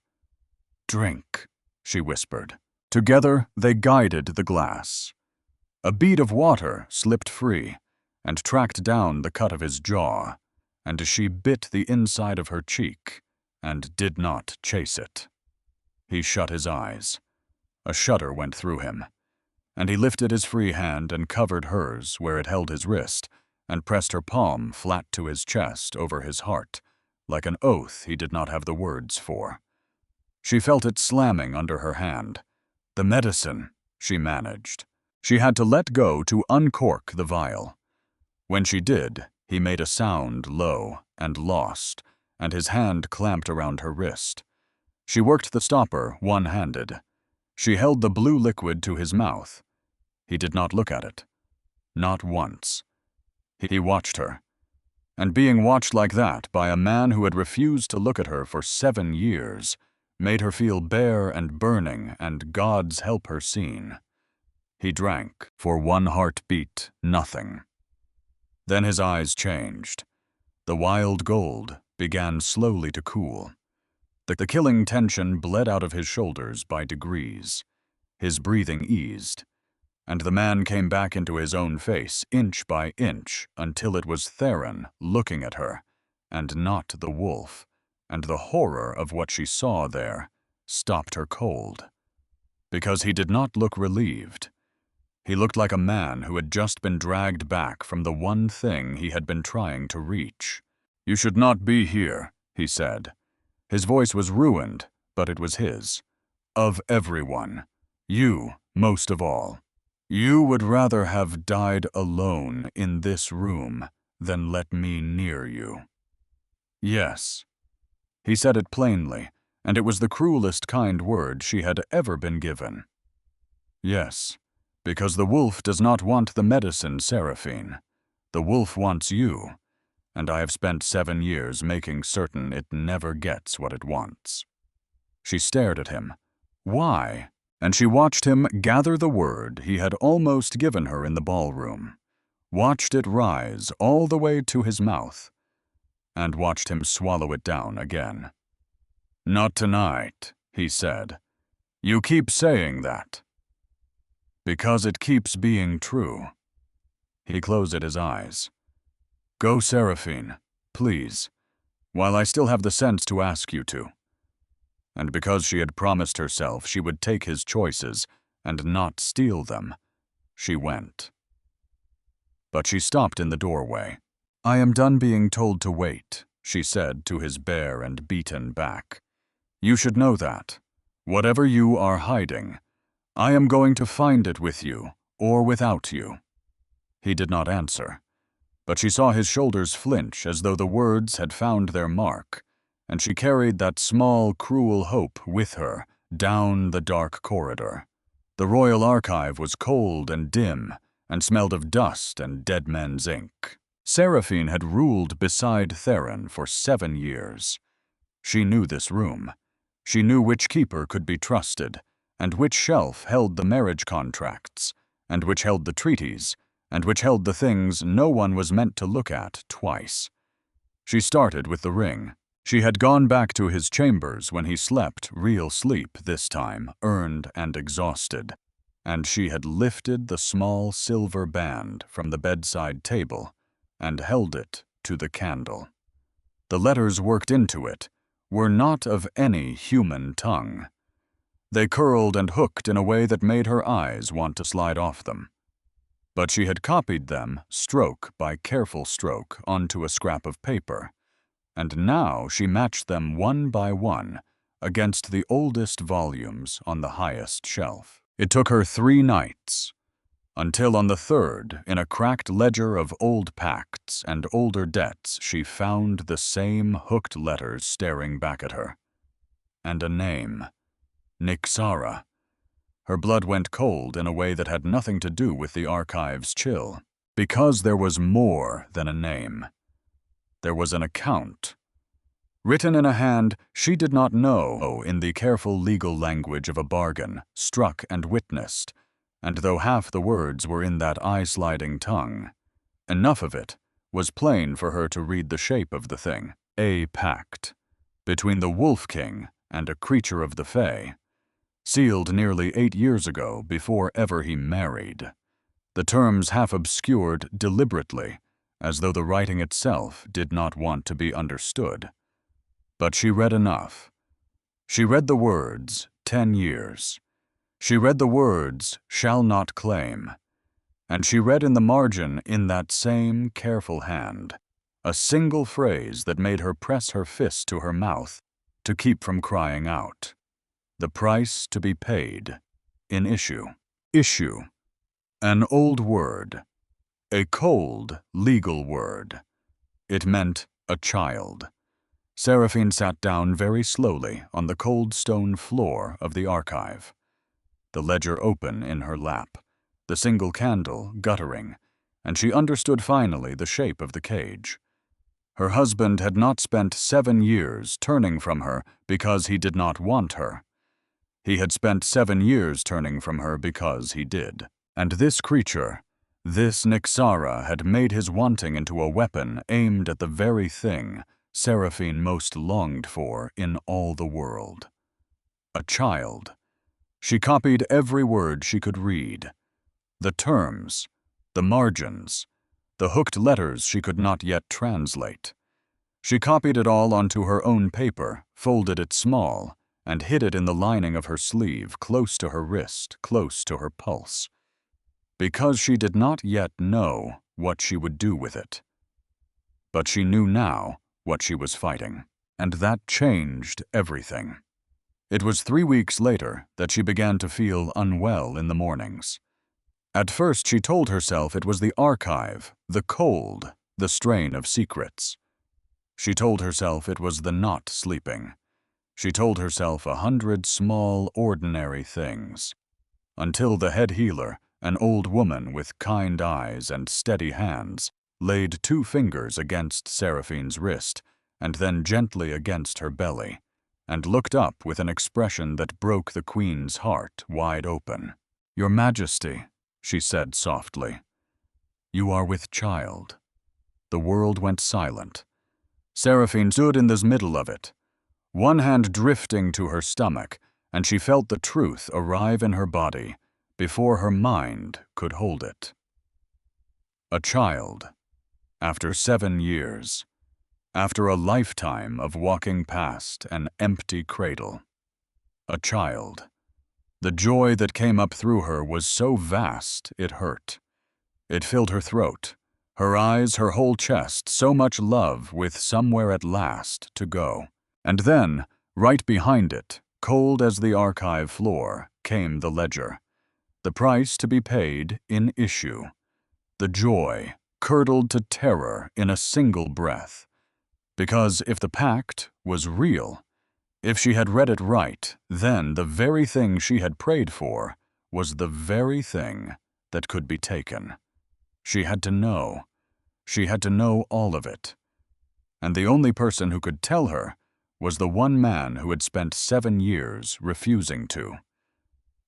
"Drink," she whispered. Together they guided the glass. A bead of water slipped free and tracked down the cut of his jaw, and she bit the inside of her cheek and did not chase it. He shut his eyes. A shudder went through him, and he lifted his free hand and covered hers where it held his wrist, and pressed her palm flat to his chest over his heart, like an oath he did not have the words for. She felt it slamming under her hand. The medicine, she managed. She had to let go to uncork the vial. When she did, he made a sound low and lost, and his hand clamped around her wrist. She worked the stopper one-handed. She held the blue liquid to his mouth. He did not look at it. Not once. He watched her. And being watched like that by a man who had refused to look at her for 7 years made her feel bare and burning and God's help her seen. He drank. For one heartbeat, nothing. Then his eyes changed. The wild gold began slowly to cool. The killing tension bled out of his shoulders by degrees. His breathing eased, and the man came back into his own face inch by inch until it was Theron looking at her, and not the wolf, and the horror of what she saw there stopped her cold. Because he did not look relieved. He looked like a man who had just been dragged back from the one thing he had been trying to reach. "You should not be here," he said. His voice was ruined, but it was his. "Of everyone. You, most of all. You would rather have died alone in this room than let me near you." Yes. He said it plainly, and it was the cruelest kind word she had ever been given. Yes, because the wolf does not want the medicine, Seraphine. The wolf wants you, and I have spent 7 years making certain it never gets what it wants. She stared at him. Why? And she watched him gather the word he had almost given her in the ballroom, watched it rise all the way to his mouth, and watched him swallow it down again. "Not tonight," he said. "You keep saying that." "Because it keeps being true." He closed his eyes. "Go, Seraphine, please, while I still have the sense to ask you to." And because she had promised herself she would take his choices and not steal them, she went. But she stopped in the doorway. "I am done being told to wait," she said to his bare and beaten back. "You should know that. Whatever you are hiding, I am going to find it with you or without you." He did not answer, but she saw his shoulders flinch as though the words had found their mark, and she carried that small, cruel hope with her down the dark corridor. The Royal Archive was cold and dim, and smelled of dust and dead men's ink. Seraphine had ruled beside Theron for 7 years. She knew this room. She knew which keeper could be trusted, and which shelf held the marriage contracts, and which held the treaties, and which held the things no one was meant to look at twice. She started with the ring. She had gone back to his chambers when he slept real sleep this time, earned and exhausted, and she had lifted the small silver band from the bedside table and held it to the candle. The letters worked into it were not of any human tongue. They curled and hooked in a way that made her eyes want to slide off them. But she had copied them, stroke by careful stroke, onto a scrap of paper, and now she matched them one by one against the oldest volumes on the highest shelf. It took her 3 nights, until on the 3rd, in a cracked ledger of old pacts and older debts, she found the same hooked letters staring back at her. And a name. Nyxara. Her blood went cold in a way that had nothing to do with the archive's chill, because there was more than a name. There was an account. Written in a hand she did not know, in the careful legal language of a bargain, struck and witnessed, and though half the words were in that eye-sliding tongue, enough of it was plain for her to read the shape of the thing. A pact between the Wolf King and a creature of the Fae, sealed nearly 8 years ago before ever he married. The terms half obscured deliberately, as though the writing itself did not want to be understood. But she read enough. She read the words, 10 years. She read the words, shall not claim. And she read in the margin, in that same careful hand, a single phrase that made her press her fist to her mouth to keep from crying out. The price to be paid. In issue. Issue. An old word. A cold, legal word. It meant a child. Seraphine sat down very slowly on the cold stone floor of the archive, the ledger open in her lap, the single candle guttering, and she understood finally the shape of the cage. Her husband had not spent 7 years turning from her because he did not want her. He had spent 7 years turning from her because he did. And this creature, this Nyxara, had made his wanting into a weapon aimed at the very thing Seraphine most longed for in all the world. A child. She copied every word she could read. The terms, the margins, the hooked letters she could not yet translate. She copied it all onto her own paper, folded it small, and hid it in the lining of her sleeve, close to her wrist, close to her pulse, because she did not yet know what she would do with it. But she knew now what she was fighting, and that changed everything. It was 3 weeks later that she began to feel unwell in the mornings. At first she told herself it was the archive, the cold, the strain of secrets. She told herself it was the not sleeping. She told herself 100 small, ordinary things, until the head healer, an old woman with kind eyes and steady hands, laid 2 fingers against Seraphine's wrist and then gently against her belly, and looked up with an expression that broke the queen's heart wide open. "Your Majesty," she said softly, "you are with child." The world went silent. Seraphine stood in the middle of it, one hand drifting to her stomach, and she felt the truth arrive in her body before her mind could hold it. A child. After 7 years. After a lifetime of walking past an empty cradle. A child. The joy that came up through her was so vast it hurt. It filled her throat, her eyes, her whole chest, so much love with somewhere at last to go. And then, right behind it, cold as the archive floor, came the ledger. The price to be paid in issue. The joy curdled to terror in a single breath. Because if the pact was real, if she had read it right, then the very thing she had prayed for was the very thing that could be taken. She had to know. She had to know all of it. And the only person who could tell her was the one man who had spent 7 years refusing to.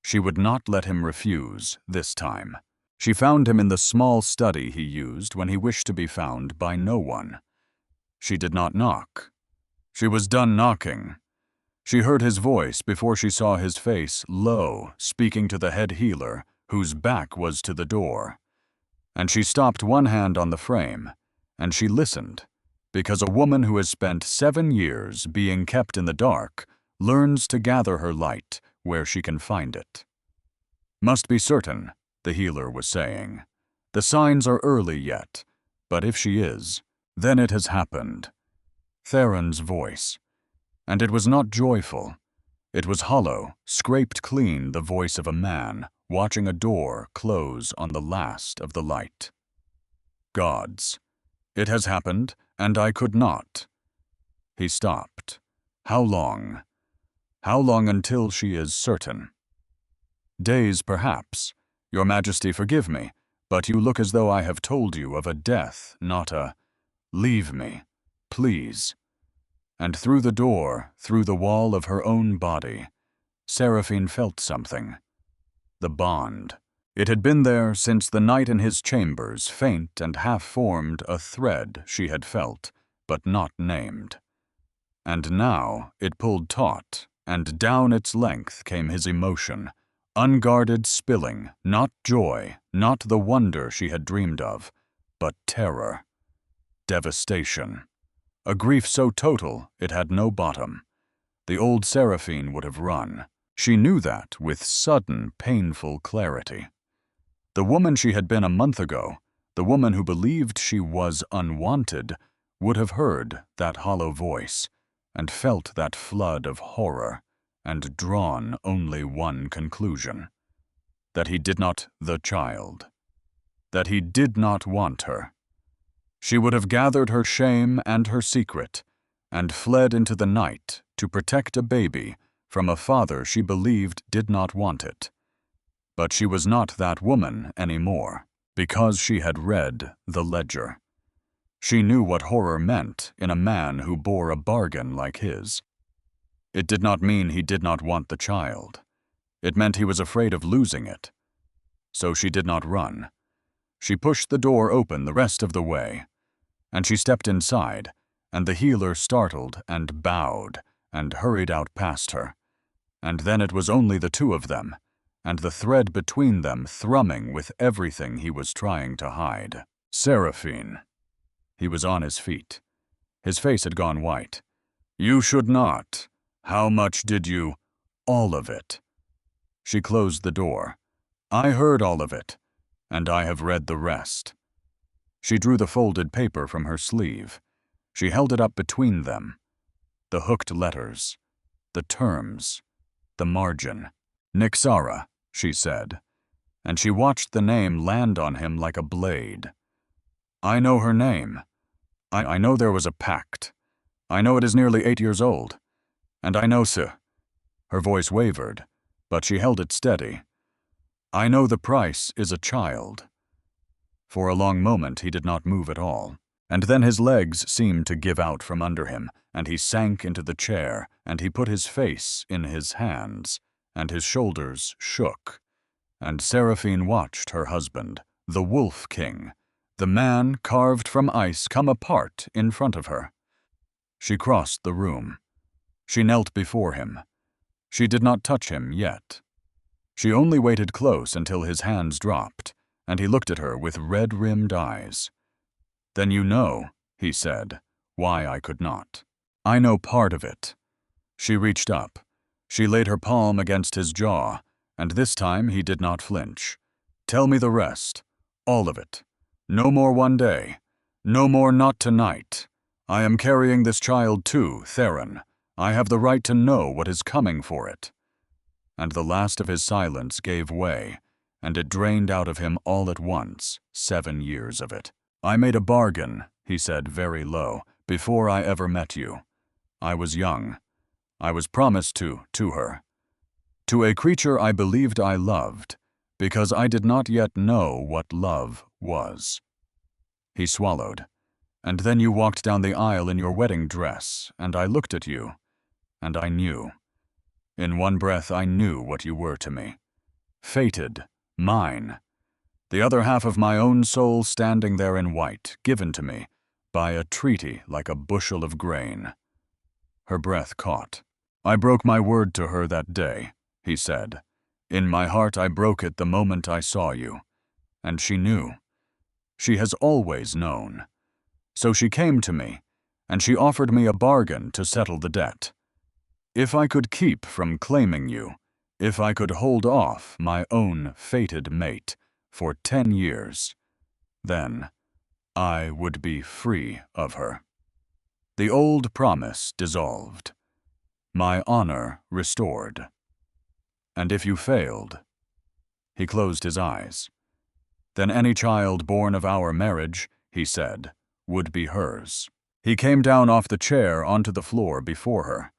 She would not let him refuse this time. She found him in the small study he used when he wished to be found by no one. She did not knock. She was done knocking. She heard his voice before she saw his face, low, speaking to the head healer, whose back was to the door. And she stopped one hand on the frame, and she listened, because a woman who has spent 7 years being kept in the dark learns to gather her light where she can find it. Must be certain, the healer was saying. The signs are early yet, but if she is, then it has happened. Theron's voice. And it was not joyful. It was hollow, scraped clean, the voice of a man watching a door close on the last of the light. Gods. It has happened, and I could not. He stopped. How long? How long until she is certain? Days, perhaps. Your Majesty, forgive me, but you look as though I have told you of a death, not a... Leave me, please. And through the door, through the wall of her own body, Seraphine felt something. The bond. It had been there since the night in his chambers, faint and half-formed, a thread she had felt, but not named. And now it pulled taut, and down its length came his emotion, unguarded spilling, not joy, not the wonder she had dreamed of, but terror. Devastation. A grief so total it had no bottom. The old Seraphine would have run. She knew that with sudden, painful clarity. The woman she had been a month ago, the woman who believed she was unwanted, would have heard that hollow voice, and felt that flood of horror, and drawn only one conclusion. That he did not the child. That he did not want her. She would have gathered her shame and her secret, and fled into the night to protect a baby from a father she believed did not want it. But she was not that woman anymore, because she had read the ledger. She knew what horror meant in a man who bore a bargain like his. It did not mean he did not want the child. It meant he was afraid of losing it. So she did not run. She pushed the door open the rest of the way, and she stepped inside, and the healer startled and bowed and hurried out past her. And then it was only the two of them, and the thread between them thrumming with everything he was trying to hide. Seraphine. He was on his feet. His face had gone white. You should not. How much did you? All of it. She closed the door. I heard all of it, and I have read the rest. She drew the folded paper from her sleeve. She held it up between them. The hooked letters. The terms. The margin. Nixara, she said, and she watched the name land on him like a blade. I know her name. I know there was a pact. I know it is nearly 8 years old. And I know, sir. Her voice wavered, but she held it steady. I know the price is a child. For a long moment he did not move at all, and then his legs seemed to give out from under him, and he sank into the chair, and he put his face in his hands, and his shoulders shook. And Seraphine watched her husband, the Wolf King, the man carved from ice, come apart in front of her. She crossed the room. She knelt before him. She did not touch him yet. She only waited close until his hands dropped, and he looked at her with red-rimmed eyes. Then you know, he said, why I could not. I know part of it. She reached up. She laid her palm against his jaw, and this time he did not flinch. Tell me the rest. All of it. No more one day. No more not tonight. I am carrying this child too, Theron. I have the right to know what is coming for it. And the last of his silence gave way, and it drained out of him all at once, 7 years of it. I made a bargain, he said very low, before I ever met you. I was young. I was promised to her. To a creature I believed I loved, because I did not yet know what love was." He swallowed. "And then you walked down the aisle in your wedding dress, and I looked at you, and I knew. In one breath I knew what you were to me. Fated, mine. The other half of my own soul standing there in white, given to me, by a treaty like a bushel of grain." Her breath caught. "I broke my word to her that day," he said. "In my heart I broke it the moment I saw you. And she knew. She has always known. So she came to me, and she offered me a bargain to settle the debt. If I could keep from claiming you, if I could hold off my own fated mate for 10 years, then I would be free of her. The old promise dissolved, my honor restored. And if you failed," he closed his eyes, "then any child born of our marriage," he said, "would be hers." He came down off the chair onto the floor before her,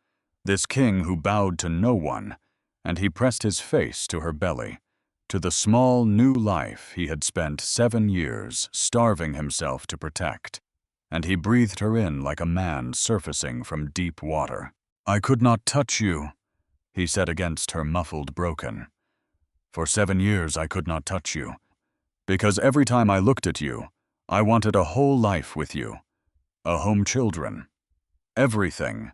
this king who bowed to no one, and he pressed his face to her belly, to the small new life he had spent 7 years starving himself to protect, and he breathed her in like a man surfacing from deep water. "I could not touch you," he said against her muffled broken. "For 7 years I could not touch you, because every time I looked at you, I wanted a whole life with you, a home children, everything,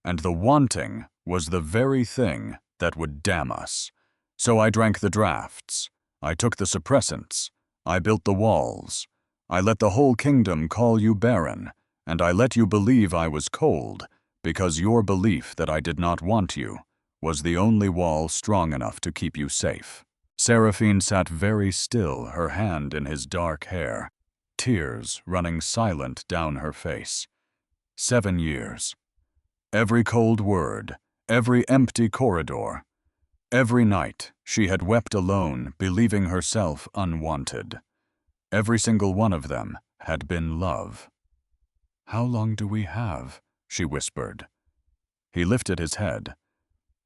and the wanting was the very thing that would damn us. So I drank the drafts, I took the suppressants, I built the walls, I let the whole kingdom call you barren, and I let you believe I was cold, because your belief that I did not want you was the only wall strong enough to keep you safe." Seraphine sat very still, her hand in his dark hair, tears running silent down her face. 7 years. Every cold word, every empty corridor, every night she had wept alone, believing herself unwanted. Every single one of them had been love. "How long do we have?" she whispered. He lifted his head,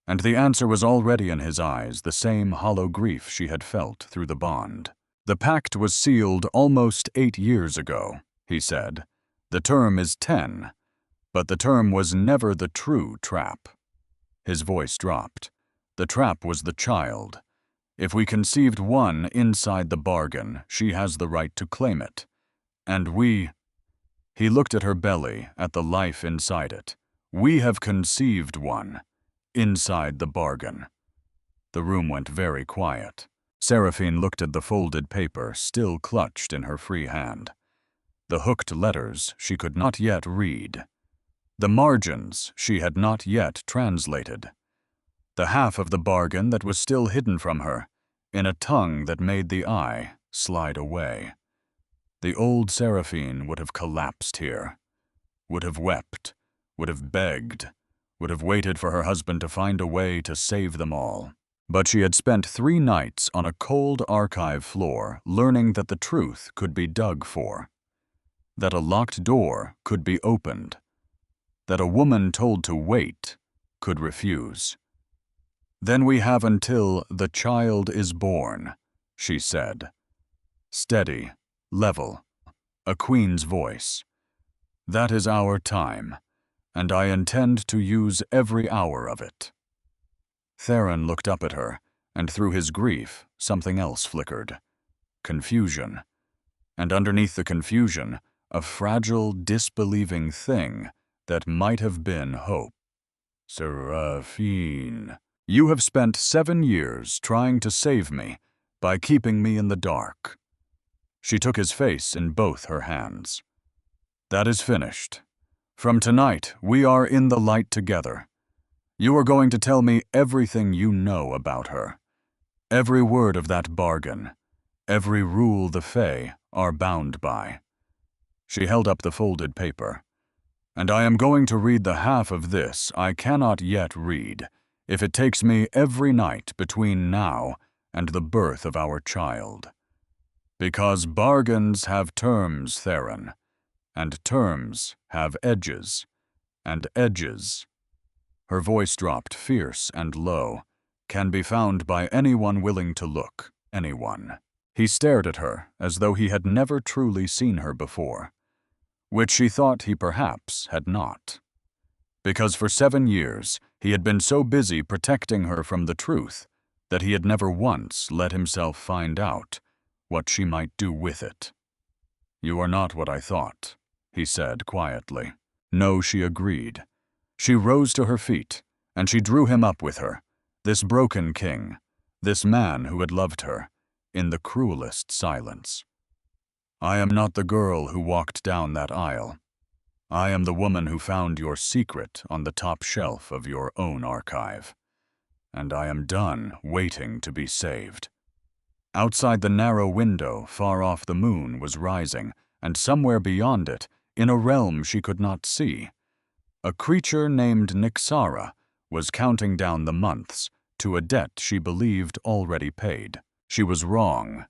and the answer was already in his eyes, the same hollow grief she had felt through the bond. "The pact was sealed almost 8 years ago," he said. "The term is 10, but the term was never the true trap." His voice dropped. "The trap was the child. If we conceived one inside the bargain, she has the right to claim it. And we—" He looked at her belly, at the life inside it. "We have conceived one, inside the bargain." The room went very quiet. Seraphine looked at the folded paper still clutched in her free hand. The hooked letters she could not yet read. The margins she had not yet translated. The half of the bargain that was still hidden from her, in a tongue that made the eye slide away. The old Seraphine would have collapsed here, would have wept, would have begged, would have waited for her husband to find a way to save them all. But she had spent 3 nights on a cold archive floor learning that the truth could be dug for, that a locked door could be opened, that a woman told to wait could refuse. "Then we have until the child is born," she said. Steady, level, a queen's voice. "That is our time, and I intend to use every hour of it." Theron looked up at her, and through his grief, something else flickered. Confusion. And underneath the confusion, a fragile, disbelieving thing that might have been hope. "Seraphine, you have spent 7 years trying to save me by keeping me in the dark." She took his face in both her hands. "That is finished. From tonight, we are in the light together. You are going to tell me everything you know about her. Every word of that bargain, every rule the Fae are bound by." She held up the folded paper. "And I am going to read the half of this I cannot yet read, if it takes me every night between now and the birth of our child. Because bargains have terms, Theron, and terms have edges, and edges, her voice dropped fierce and low, can be found by anyone willing to look, anyone. He stared at her as though he had never truly seen her before, which she thought he perhaps had not. Because for 7 years he had been so busy protecting her from the truth that he had never once let himself find out what she might do with it. "You are not what I thought," he said quietly. "No," she agreed. She rose to her feet, and she drew him up with her, this broken king, this man who had loved her, in the cruelest silence. "I am not the girl who walked down that aisle. I am the woman who found your secret on the top shelf of your own archive. And I am done waiting to be saved." Outside the narrow window, far off, the moon was rising, and somewhere beyond it, in a realm she could not see, a creature named Nixara was counting down the months to a debt she believed already paid. She was wrong.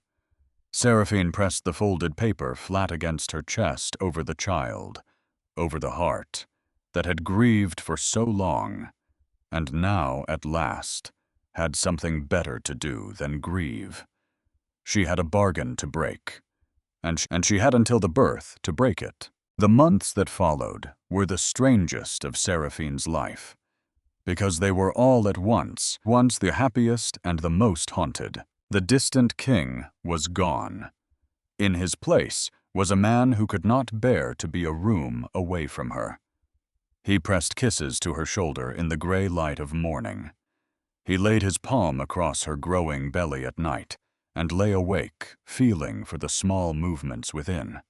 Seraphine pressed the folded paper flat against her chest over the child, over the heart that had grieved for so long, and now, at last, had something better to do than grieve. She had a bargain to break, and she had until the birth to break it. The months that followed were the strangest of Seraphine's life, because they were all at once the happiest and the most haunted. The distant king was gone. In his place was a man who could not bear to be a room away from her. He pressed kisses to her shoulder in the gray light of morning. He laid his palm across her growing belly at night and lay awake, feeling for the small movements within.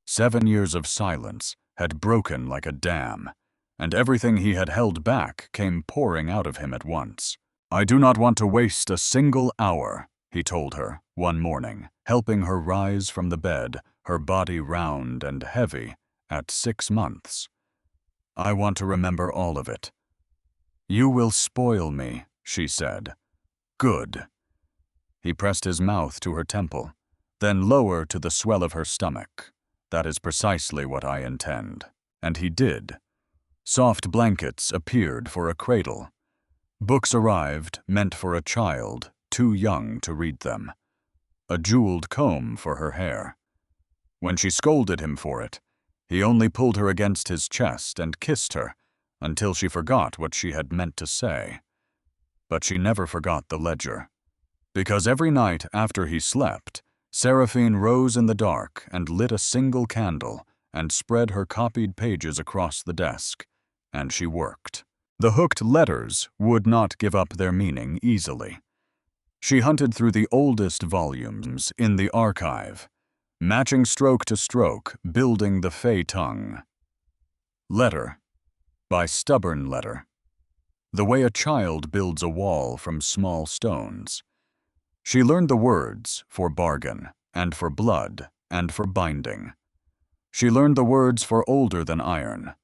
7 years of silence had broken like a dam, and everything he had held back came pouring out of him at once. "I do not want to waste a single hour," he told her one morning, helping her rise from the bed, her body round and heavy at 6 months. "I want to remember all of it." "You will spoil me," she said. "Good." He pressed his mouth to her temple, then lower to the swell of her stomach. "That is precisely what I intend." And he did. Soft blankets appeared for a cradle. Books arrived meant for a child too young to read them. A jeweled comb for her hair. When she scolded him for it, he only pulled her against his chest and kissed her until she forgot what she had meant to say. But she never forgot the ledger, because every night after he slept, Seraphine rose in the dark and lit a single candle and spread her copied pages across the desk, and she worked. The hooked letters would not give up their meaning easily. She hunted through the oldest volumes in the archive, matching stroke to stroke, building the fey tongue. Letter by stubborn letter. The way a child builds a wall from small stones. She learned the words for bargain, and for blood, and for binding. She learned the words for older than iron.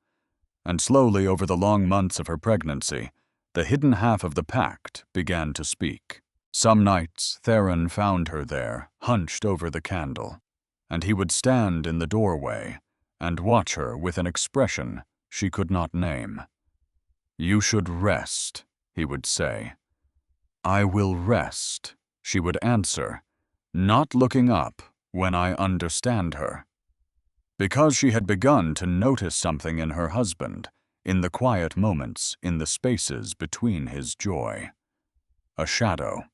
And slowly over the long months of her pregnancy, the hidden half of the pact began to speak. Some nights Theron found her there, hunched over the candle, and he would stand in the doorway and watch her with an expression she could not name. "You should rest," he would say. "I will rest," she would answer, not looking up when I understand her. Because she had begun to notice something in her husband, in the quiet moments, in the spaces between his joy. A shadow.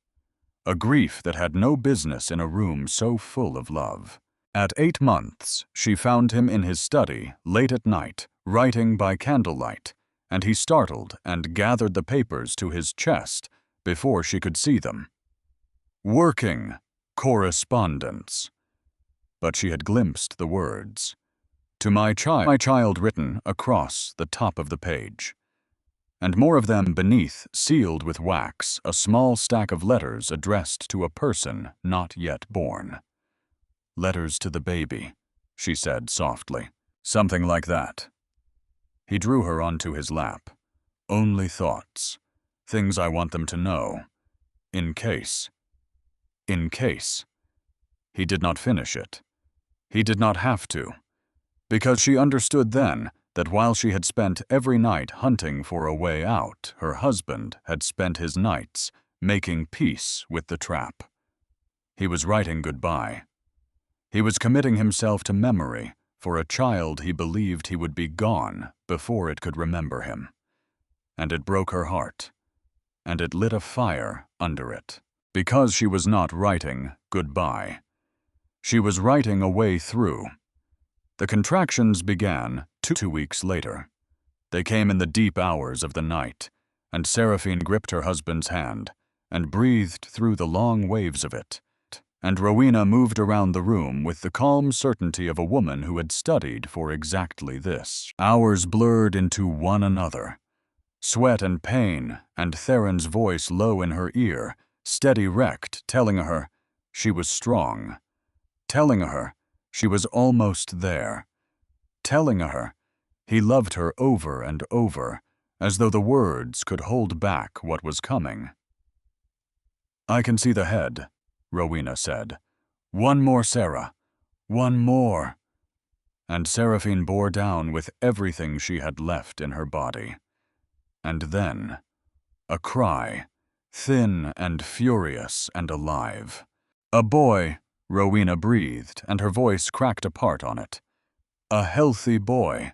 A grief that had no business in a room so full of love. At 8 months, she found him in his study, late at night, writing by candlelight, and he startled and gathered the papers to his chest before she could see them. Working correspondence. But she had glimpsed the words. "To my child," written across the top of the page. And more of them beneath, sealed with wax, a small stack of letters addressed to a person not yet born. "Letters to the baby," she said softly. "Something like that." He drew her onto his lap. "Only thoughts. Things I want them to know. In case. In case." He did not finish it. He did not have to. because she understood then that while she had spent every night hunting for a way out, her husband had spent his nights making peace with the trap. He was writing goodbye. He was committing himself to memory for a child he believed he would be gone before it could remember him. And it broke her heart, and it lit a fire under it. Because she was not writing goodbye. She was writing a way through. The contractions began 2 weeks later. They came in the deep hours of the night, and Seraphine gripped her husband's hand and breathed through the long waves of it. And Rowena moved around the room with the calm certainty of a woman who had studied for exactly this. Hours blurred into one another. Sweat and pain, and Theron's voice low in her ear, steady wrecked, telling her she was strong. Telling her she was almost there. Telling her he loved her over and over, as though the words could hold back what was coming. "I can see the head," Rowena said. "One more, Sarah. One more." And Seraphine bore down with everything she had left in her body. And then, a cry, thin and furious and alive. "A boy," Rowena breathed, and her voice cracked apart on it. "A healthy boy."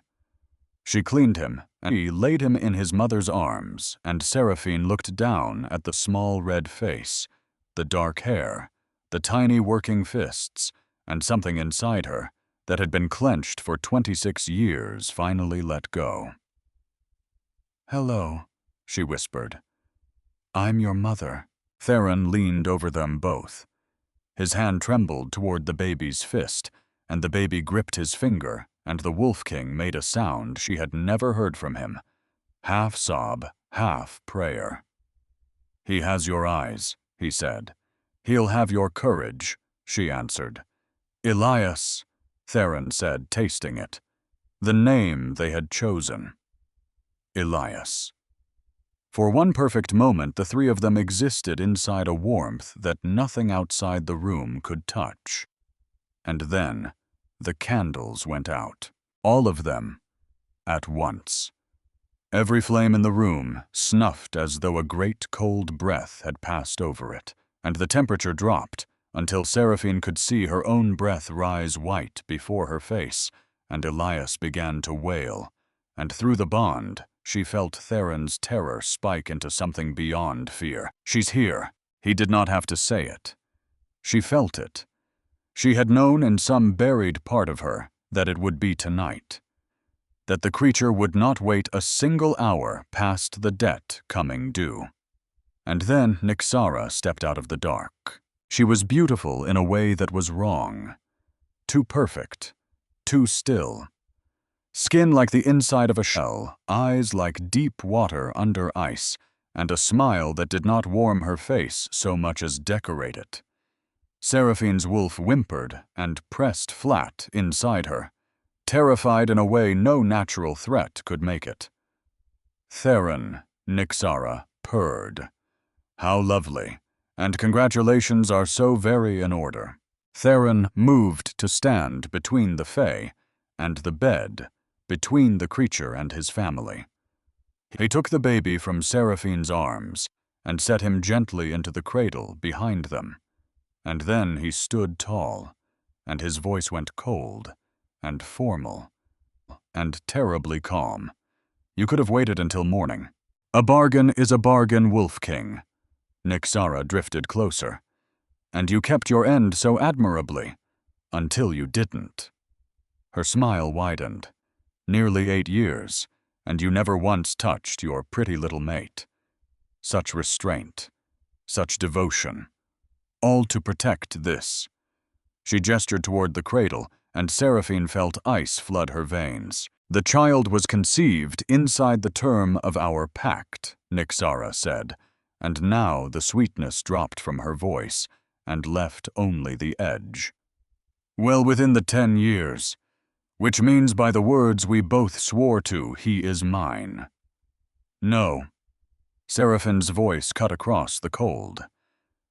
She cleaned him, and she laid him in his mother's arms, and Seraphine looked down at the small red face, the dark hair, the tiny working fists, and something inside her that had been clenched for 26 years finally let go. "Hello," she whispered. "I'm your mother." Theron leaned over them both. His hand trembled toward the baby's fist, and the baby gripped his finger, and the Wolf King made a sound she had never heard from him, half sob, half prayer. "He has your eyes," he said. "He'll have your courage," she answered. "Elias," Theron said, tasting it. The name they had chosen. Elias. For one perfect moment, the three of them existed inside a warmth that nothing outside the room could touch. And then, the candles went out. All of them, at once. Every flame in the room snuffed as though a great cold breath had passed over it, and the temperature dropped until Seraphine could see her own breath rise white before her face, and Elias began to wail, and through the bond, she felt Theron's terror spike into something beyond fear. "She's here." He did not have to say it. She felt it. She had known in some buried part of her that it would be tonight. That the creature would not wait a single hour past the debt coming due. And then Nyxara stepped out of the dark. She was beautiful in a way that was wrong. Too perfect. Too still. Skin like the inside of a shell, eyes like deep water under ice, and a smile that did not warm her face so much as decorate it. Seraphine's wolf whimpered and pressed flat inside her, terrified in a way no natural threat could make it. "Theron," Nyxara purred. "How lovely, and congratulations are so very in order." Theron moved to stand between the Fae and the bed, between the creature and his family. He took the baby from Seraphine's arms and set him gently into the cradle behind them. And then he stood tall, and his voice went cold and formal and terribly calm. You could have waited until morning. "A bargain is a bargain, Wolf King." Nyxara drifted closer. "And you kept your end so admirably, until you didn't." Her smile widened. "Nearly 8 years, and you never once touched your pretty little mate. Such restraint, such devotion, all to protect this." She gestured toward the cradle, and Seraphine felt ice flood her veins. "The child was conceived inside the term of our pact," Nyxara said, and now the sweetness dropped from her voice and left only the edge. "Well within the 10 years. Which means by the words we both swore to, he is mine." "No." Seraphine's voice cut across the cold.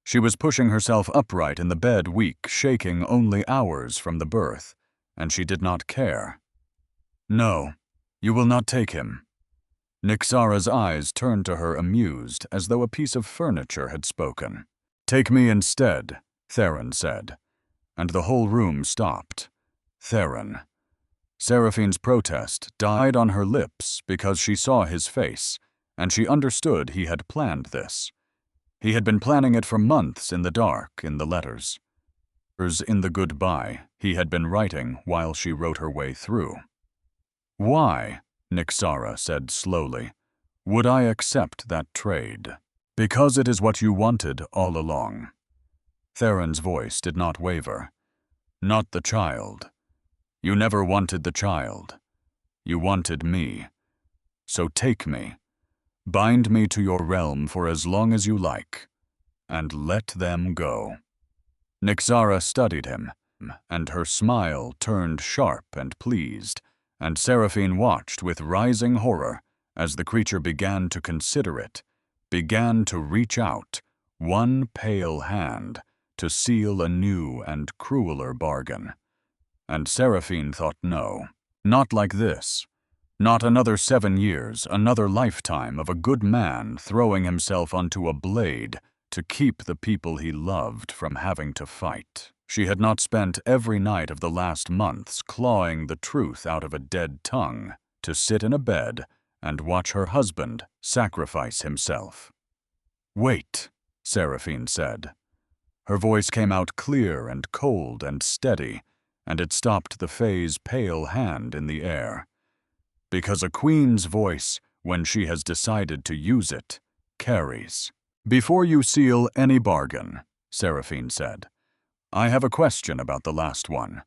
She was pushing herself upright in the bed, weak, shaking only hours from the birth, and she did not care. No, you will not take him. Nyxara's eyes turned to her amused, as though a piece of furniture had spoken. Take me instead, Theron said, and the whole room stopped. Theron. Seraphine's protest died on her lips because she saw his face, and she understood he had planned this. He had been planning it for months in the dark, in the letters. In the goodbye he had been writing while she wrote her way through. Why, Nyxara said slowly, would I accept that trade? Because it is what you wanted all along. Theron's voice did not waver. Not the child. You never wanted the child. You wanted me. So take me. Bind me to your realm for as long as you like, and let them go. Nyxara studied him, and her smile turned sharp and pleased, and Seraphine watched with rising horror as the creature began to consider it, began to reach out, one pale hand, to seal a new and crueler bargain. And Seraphine thought no, not like this. Not another 7 years, another lifetime of a good man throwing himself onto a blade to keep the people he loved from having to fight. She had not spent every night of the last months clawing the truth out of a dead tongue to sit in a bed and watch her husband sacrifice himself. Wait, Seraphine said. Her voice came out clear and cold and steady, and it stopped the Fae's pale hand in the air. Because a queen's voice, when she has decided to use it, carries. Before you seal any bargain, Seraphine said, I have a question about the last one.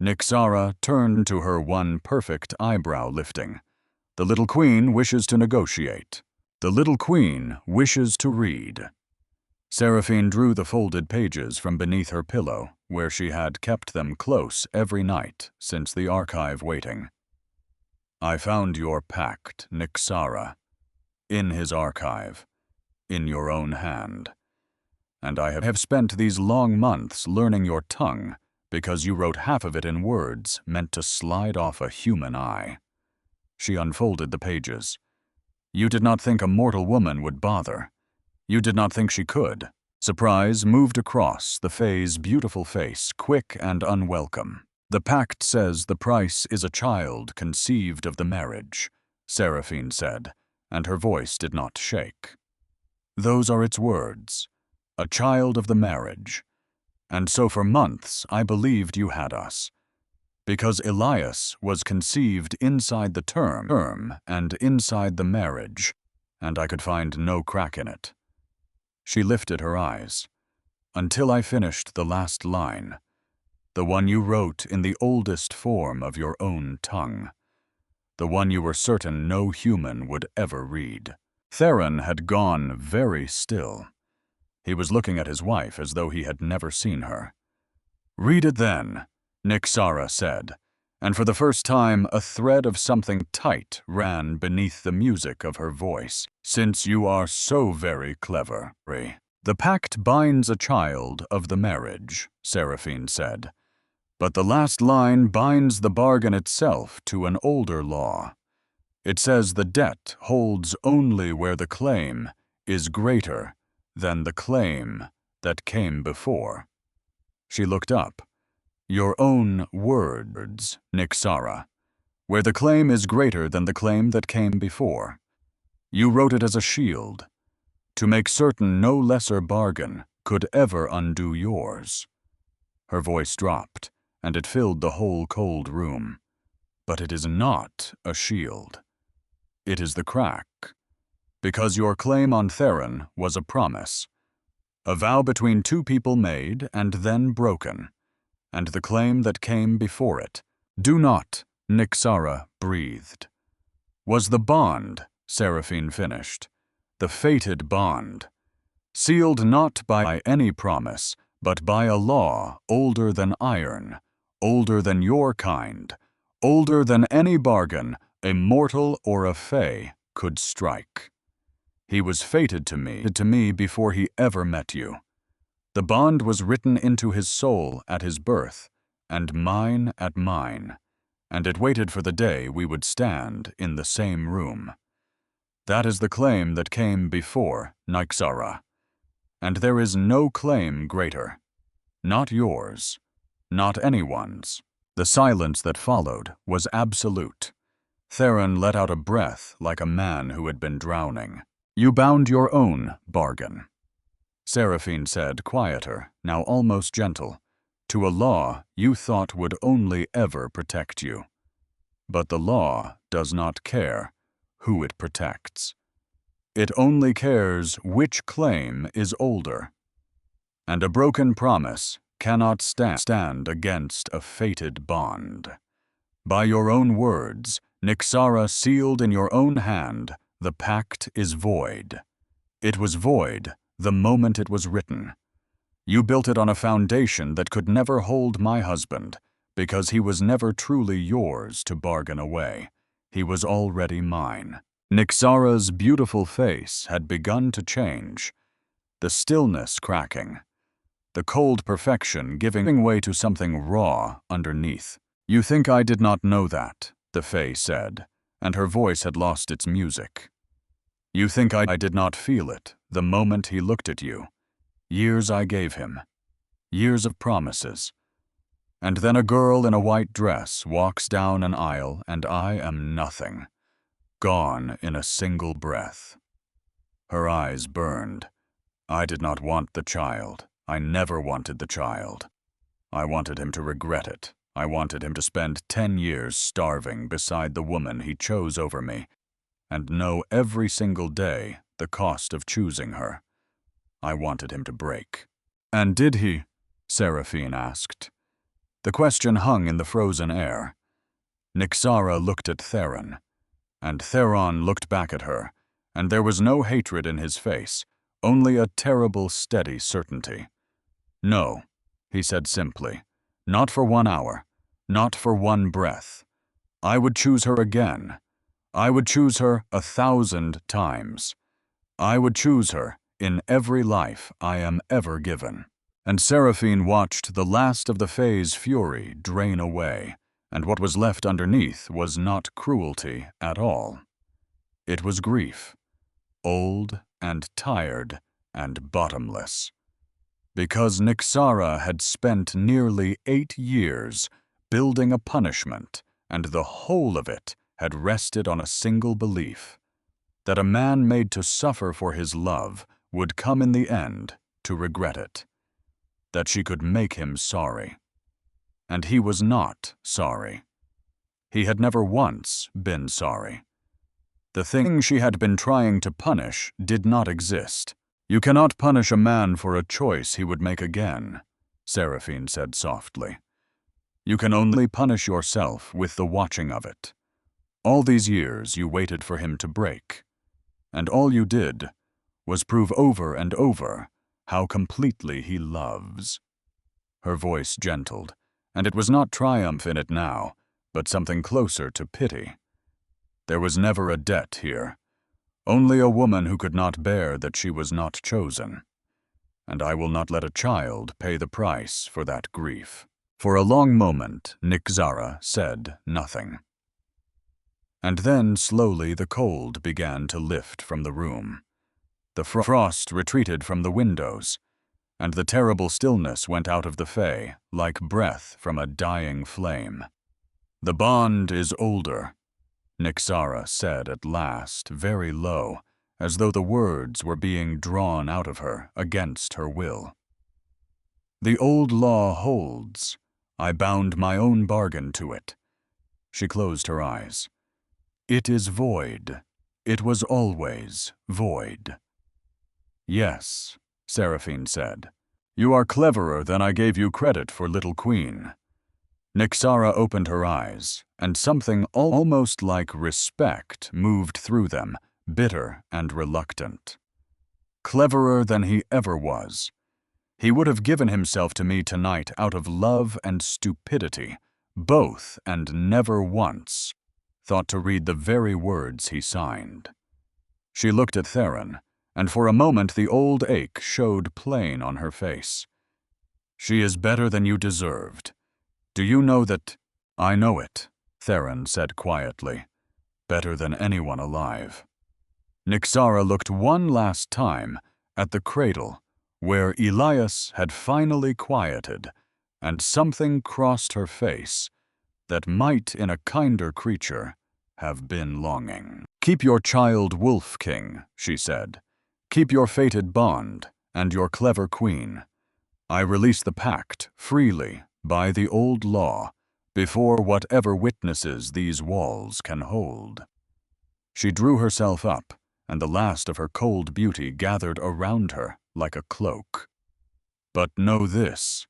Nyxara turned to her one perfect eyebrow lifting. The little queen wishes to negotiate. The little queen wishes to read. Seraphine drew the folded pages from beneath her pillow, where she had kept them close every night since the archive waiting. I found your pact, Nyxara, in his archive, in your own hand. And I have spent these long months learning your tongue because you wrote half of it in words meant to slide off a human eye. She unfolded the pages. You did not think a mortal woman would bother. You did not think she could. Surprise moved across the Fae's beautiful face, quick and unwelcome. The pact says the price is a child conceived of the marriage, Seraphine said, and her voice did not shake. Those are its words, a child of the marriage. And so for months I believed you had us, because Elias was conceived inside the term and inside the marriage, and I could find no crack in it. She lifted her eyes, until I finished the last line, the one you wrote in the oldest form of your own tongue, the one you were certain no human would ever read. Theron had gone very still. He was looking at his wife as though he had never seen her. Read it then, Nyxara said, and for the first time a thread of something tight ran beneath the music of her voice. Since you are so very clever. The pact binds a child of the marriage, Seraphine said, but the last line binds the bargain itself to an older law. It says the debt holds only where the claim is greater than the claim that came before. She looked up. Your own words, Nyxara, where the claim is greater than the claim that came before. You wrote it as a shield, to make certain no lesser bargain could ever undo yours. Her voice dropped, and it filled the whole cold room. But it is not a shield. It is the crack. Because your claim on Theron was a promise, a vow between two people made and then broken, and the claim that came before it. Do not, Nyxara breathed. Was the bond, Seraphine finished, the fated bond, sealed not by any promise, but by a law older than iron, older than your kind, older than any bargain a mortal or a fae could strike. He was fated to me before he ever met you. The bond was written into his soul at his birth, and mine at mine. and it waited for the day we would stand in the same room. That is the claim that came before Nyxara, and there is no claim greater. Not yours, not anyone's. The silence that followed was absolute. Theron let out a breath like a man who had been drowning. You bound your own bargain, Seraphine said, quieter, now almost gentle, to a law you thought would only ever protect you. But the law does not care who it protects. It only cares which claim is older. And a broken promise cannot stand against a fated bond. By your own words, Nyxara sealed in your own hand, the pact is void. It was void the moment it was written. You built it on a foundation that could never hold my husband, because he was never truly yours to bargain away. He was already mine. Nyxara's beautiful face had begun to change, the stillness cracking, the cold perfection giving way to something raw underneath. You think I did not know that, the Fae said, and her voice had lost its music. You think I did not feel it the moment he looked at you. Years I gave him, years of promises. And then a girl in a white dress walks down an aisle and I am nothing, gone in a single breath. Her eyes burned. I did not want the child. I never wanted the child. I wanted him to regret it. I wanted him to spend 10 years starving beside the woman he chose over me, and know every single day the cost of choosing her. I wanted him to break. And did he? Seraphine asked. The question hung in the frozen air. Nyxara looked at Theron, and Theron looked back at her, and there was no hatred in his face, only a terrible, steady certainty. No, he said simply, not for 1 hour, not for one breath. I would choose her again. I would choose her 1,000 times. I would choose her in every life I am ever given. And Seraphine watched the last of the Fae's fury drain away, and what was left underneath was not cruelty at all. It was grief, old and tired and bottomless. Because Nyxara had spent nearly 8 years building a punishment, and the whole of it had rested on a single belief, that a man made to suffer for his love would come in the end to regret it, that she could make him sorry. And he was not sorry. He had never once been sorry. The thing she had been trying to punish did not exist. You cannot punish a man for a choice he would make again, Seraphine said softly. You can only punish yourself with the watching of it. All these years you waited for him to break, and all you did was prove over and over how completely he loves. Her voice gentled, and it was not triumph in it now, but something closer to pity. There was never a debt here, only a woman who could not bear that she was not chosen. And I will not let a child pay the price for that grief. For a long moment, Nyxara said nothing. And then slowly the cold began to lift from the room. The frost retreated from the windows, and the terrible stillness went out of the Fae like breath from a dying flame. The bond is older, Nyxara said at last, very low, as though the words were being drawn out of her against her will. The old law holds. I bound my own bargain to it. She closed her eyes. It is void. It was always void. Yes, Seraphine said. You are cleverer than I gave you credit for, little queen. Nyxara opened her eyes, and something almost like respect moved through them, bitter and reluctant. Cleverer than he ever was. He would have given himself to me tonight out of love and stupidity, both and never once thought to read the very words he signed. She looked at Theron, and for a moment the old ache showed plain on her face. She is better than you deserved. Do you know that? I know it, Theron said quietly. Better than anyone alive. Nyxara looked one last time at the cradle, where Elias had finally quieted, and something crossed her face that might, in a kinder creature, have been longing. Keep your child Wolf King, she said. Keep your fated bond and your clever queen. I release the pact freely by the old law before whatever witnesses these walls can hold. She drew herself up, and the last of her cold beauty gathered around her like a cloak. But know this.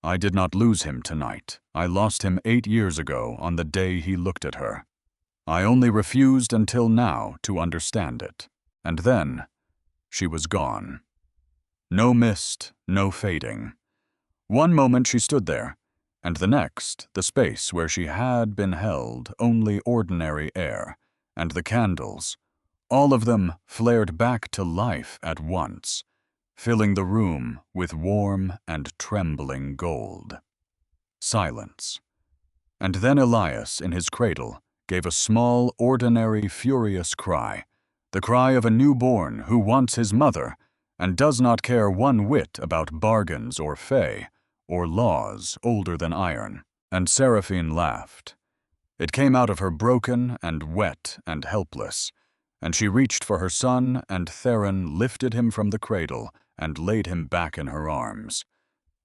I did not lose him tonight. I lost him 8 years ago on the day he looked at her. I only refused until now to understand it. And then, she was gone. No mist, no fading. One moment she stood there, and the next, the space where she had been held only ordinary air, and the candles, all of them flared back to life at once, filling the room with warm and trembling gold. Silence. And then Elias, in his cradle, gave a small, ordinary, furious cry, the cry of a newborn who wants his mother and does not care one whit about bargains or fey, or laws older than iron. And Seraphine laughed. It came out of her broken and wet and helpless, and she reached for her son, and Theron lifted him from the cradle and laid him back in her arms.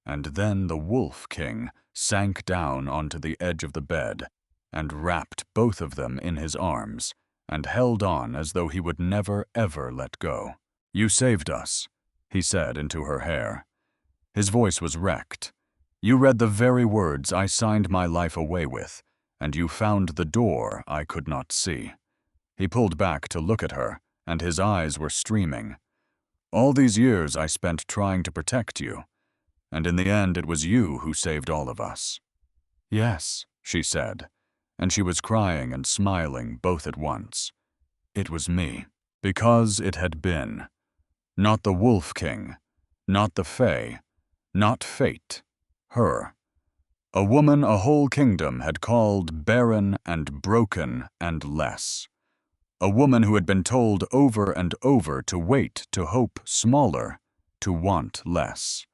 And then the Wolf King sank down onto the edge of the bed and wrapped both of them in his arms and held on as though he would never ever let go. You saved us, he said into her hair. His voice was wrecked. You read the very words I signed my life away with, and you found the door I could not see. He pulled back to look at her, and his eyes were streaming. All these years I spent trying to protect you, and in the end it was you who saved all of us. Yes, she said, and she was crying and smiling both at once. It was me, because it had been. Not the Wolf King, not the Fae, not fate, her. A woman a whole kingdom had called barren and broken and less. A woman who had been told over and over to wait, to hope smaller, to want less.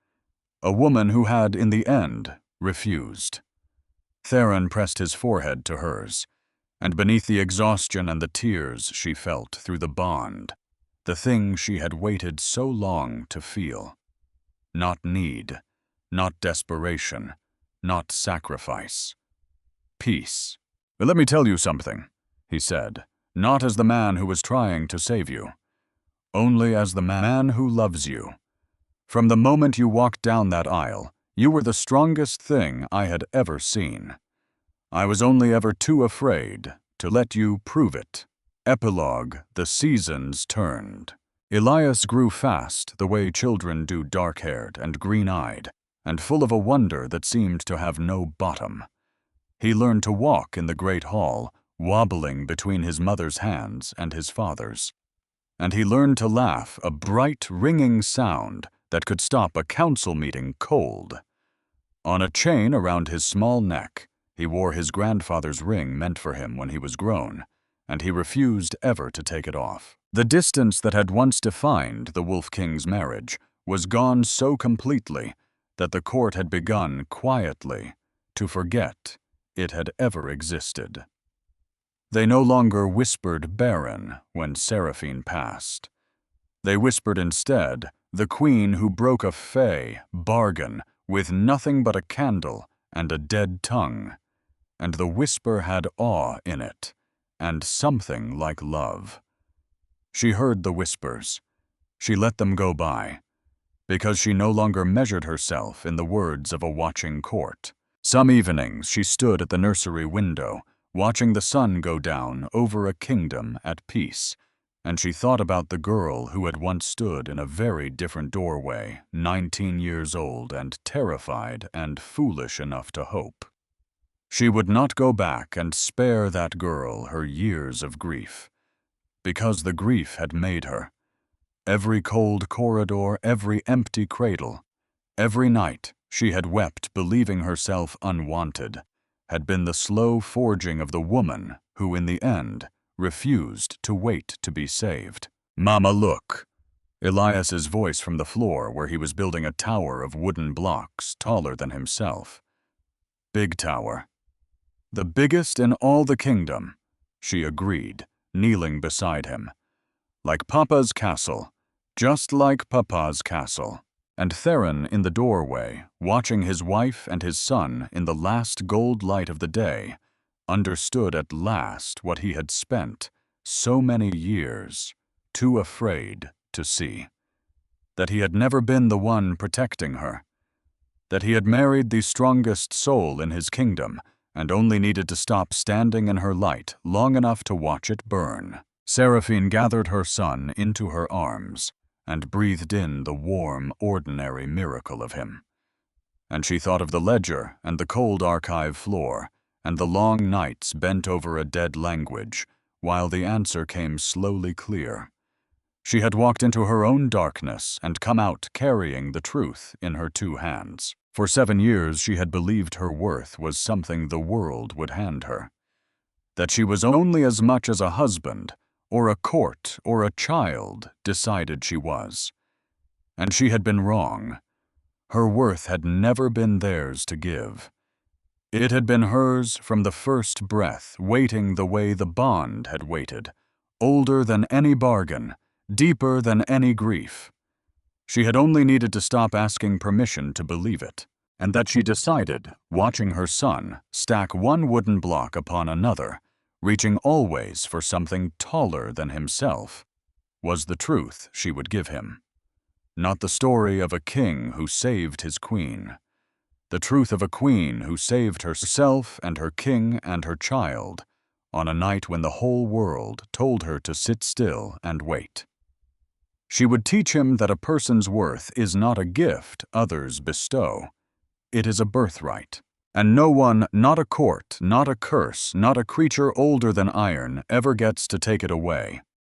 A woman who had, in the end, refused. Theron pressed his forehead to hers, and beneath the exhaustion and the tears she felt through the bond, the thing she had waited so long to feel. Not need, not desperation, not sacrifice. Peace. Let me tell you something, he said, not as the man who was trying to save you, only as the man who loves you. From the moment you walked down that aisle, you were the strongest thing I had ever seen. I was only ever too afraid to let you prove it. Epilogue, the seasons turned. Elias grew fast the way children do, dark-haired and green-eyed, and full of a wonder that seemed to have no bottom. He learned to walk in the great hall, wobbling between his mother's hands and his father's. And he learned to laugh, a bright, ringing sound that could stop a council meeting cold. On a chain around his small neck, he wore his grandfather's ring meant for him when he was grown, and he refused ever to take it off. The distance that had once defined the Wolf King's marriage was gone so completely that the court had begun quietly to forget it had ever existed. They no longer whispered barren when Seraphine passed. They whispered instead the queen who broke a fey bargain with nothing but a candle and a dead tongue, and the whisper had awe in it, and something like love. She heard the whispers. She let them go by, because she no longer measured herself in the words of a watching court. Some evenings she stood at the nursery window, watching the sun go down over a kingdom at peace, and she thought about the girl who had once stood in a very different doorway, 19 years old and terrified and foolish enough to hope. She would not go back and spare that girl her years of grief, because the grief had made her. Every cold corridor, every empty cradle, every night she had wept believing herself unwanted, had been the slow forging of the woman who, in the end, refused to wait to be saved. "Mama, look!" Elias's voice from the floor where he was building a tower of wooden blocks taller than himself. "Big tower. The biggest in all the kingdom," she agreed, kneeling beside him. "Like Papa's castle, just like Papa's castle." And Theron in the doorway, watching his wife and his son in the last gold light of the day, understood at last what he had spent so many years too afraid to see. That he had never been the one protecting her. That he had married the strongest soul in his kingdom and only needed to stop standing in her light long enough to watch it burn. Seraphine gathered her son into her arms and breathed in the warm, ordinary miracle of him. And she thought of the ledger and the cold archive floor and the long nights bent over a dead language, while the answer came slowly clear. She had walked into her own darkness and come out carrying the truth in her 2 hands. For 7 years she had believed her worth was something the world would hand her. That she was only as much as a husband, or a court, or a child decided she was. And she had been wrong. Her worth had never been theirs to give. It had been hers from the first breath, waiting the way the bond had waited, older than any bargain, deeper than any grief. She had only needed to stop asking permission to believe it, and that she decided, watching her son stack one wooden block upon another, reaching always for something taller than himself, was the truth she would give him. Not the story of a king who saved his queen. The truth of a queen who saved herself and her king and her child on a night when the whole world told her to sit still and wait. She would teach him that a person's worth is not a gift others bestow. It is a birthright. And no one, not a court, not a curse, not a creature older than iron, ever gets to take it away.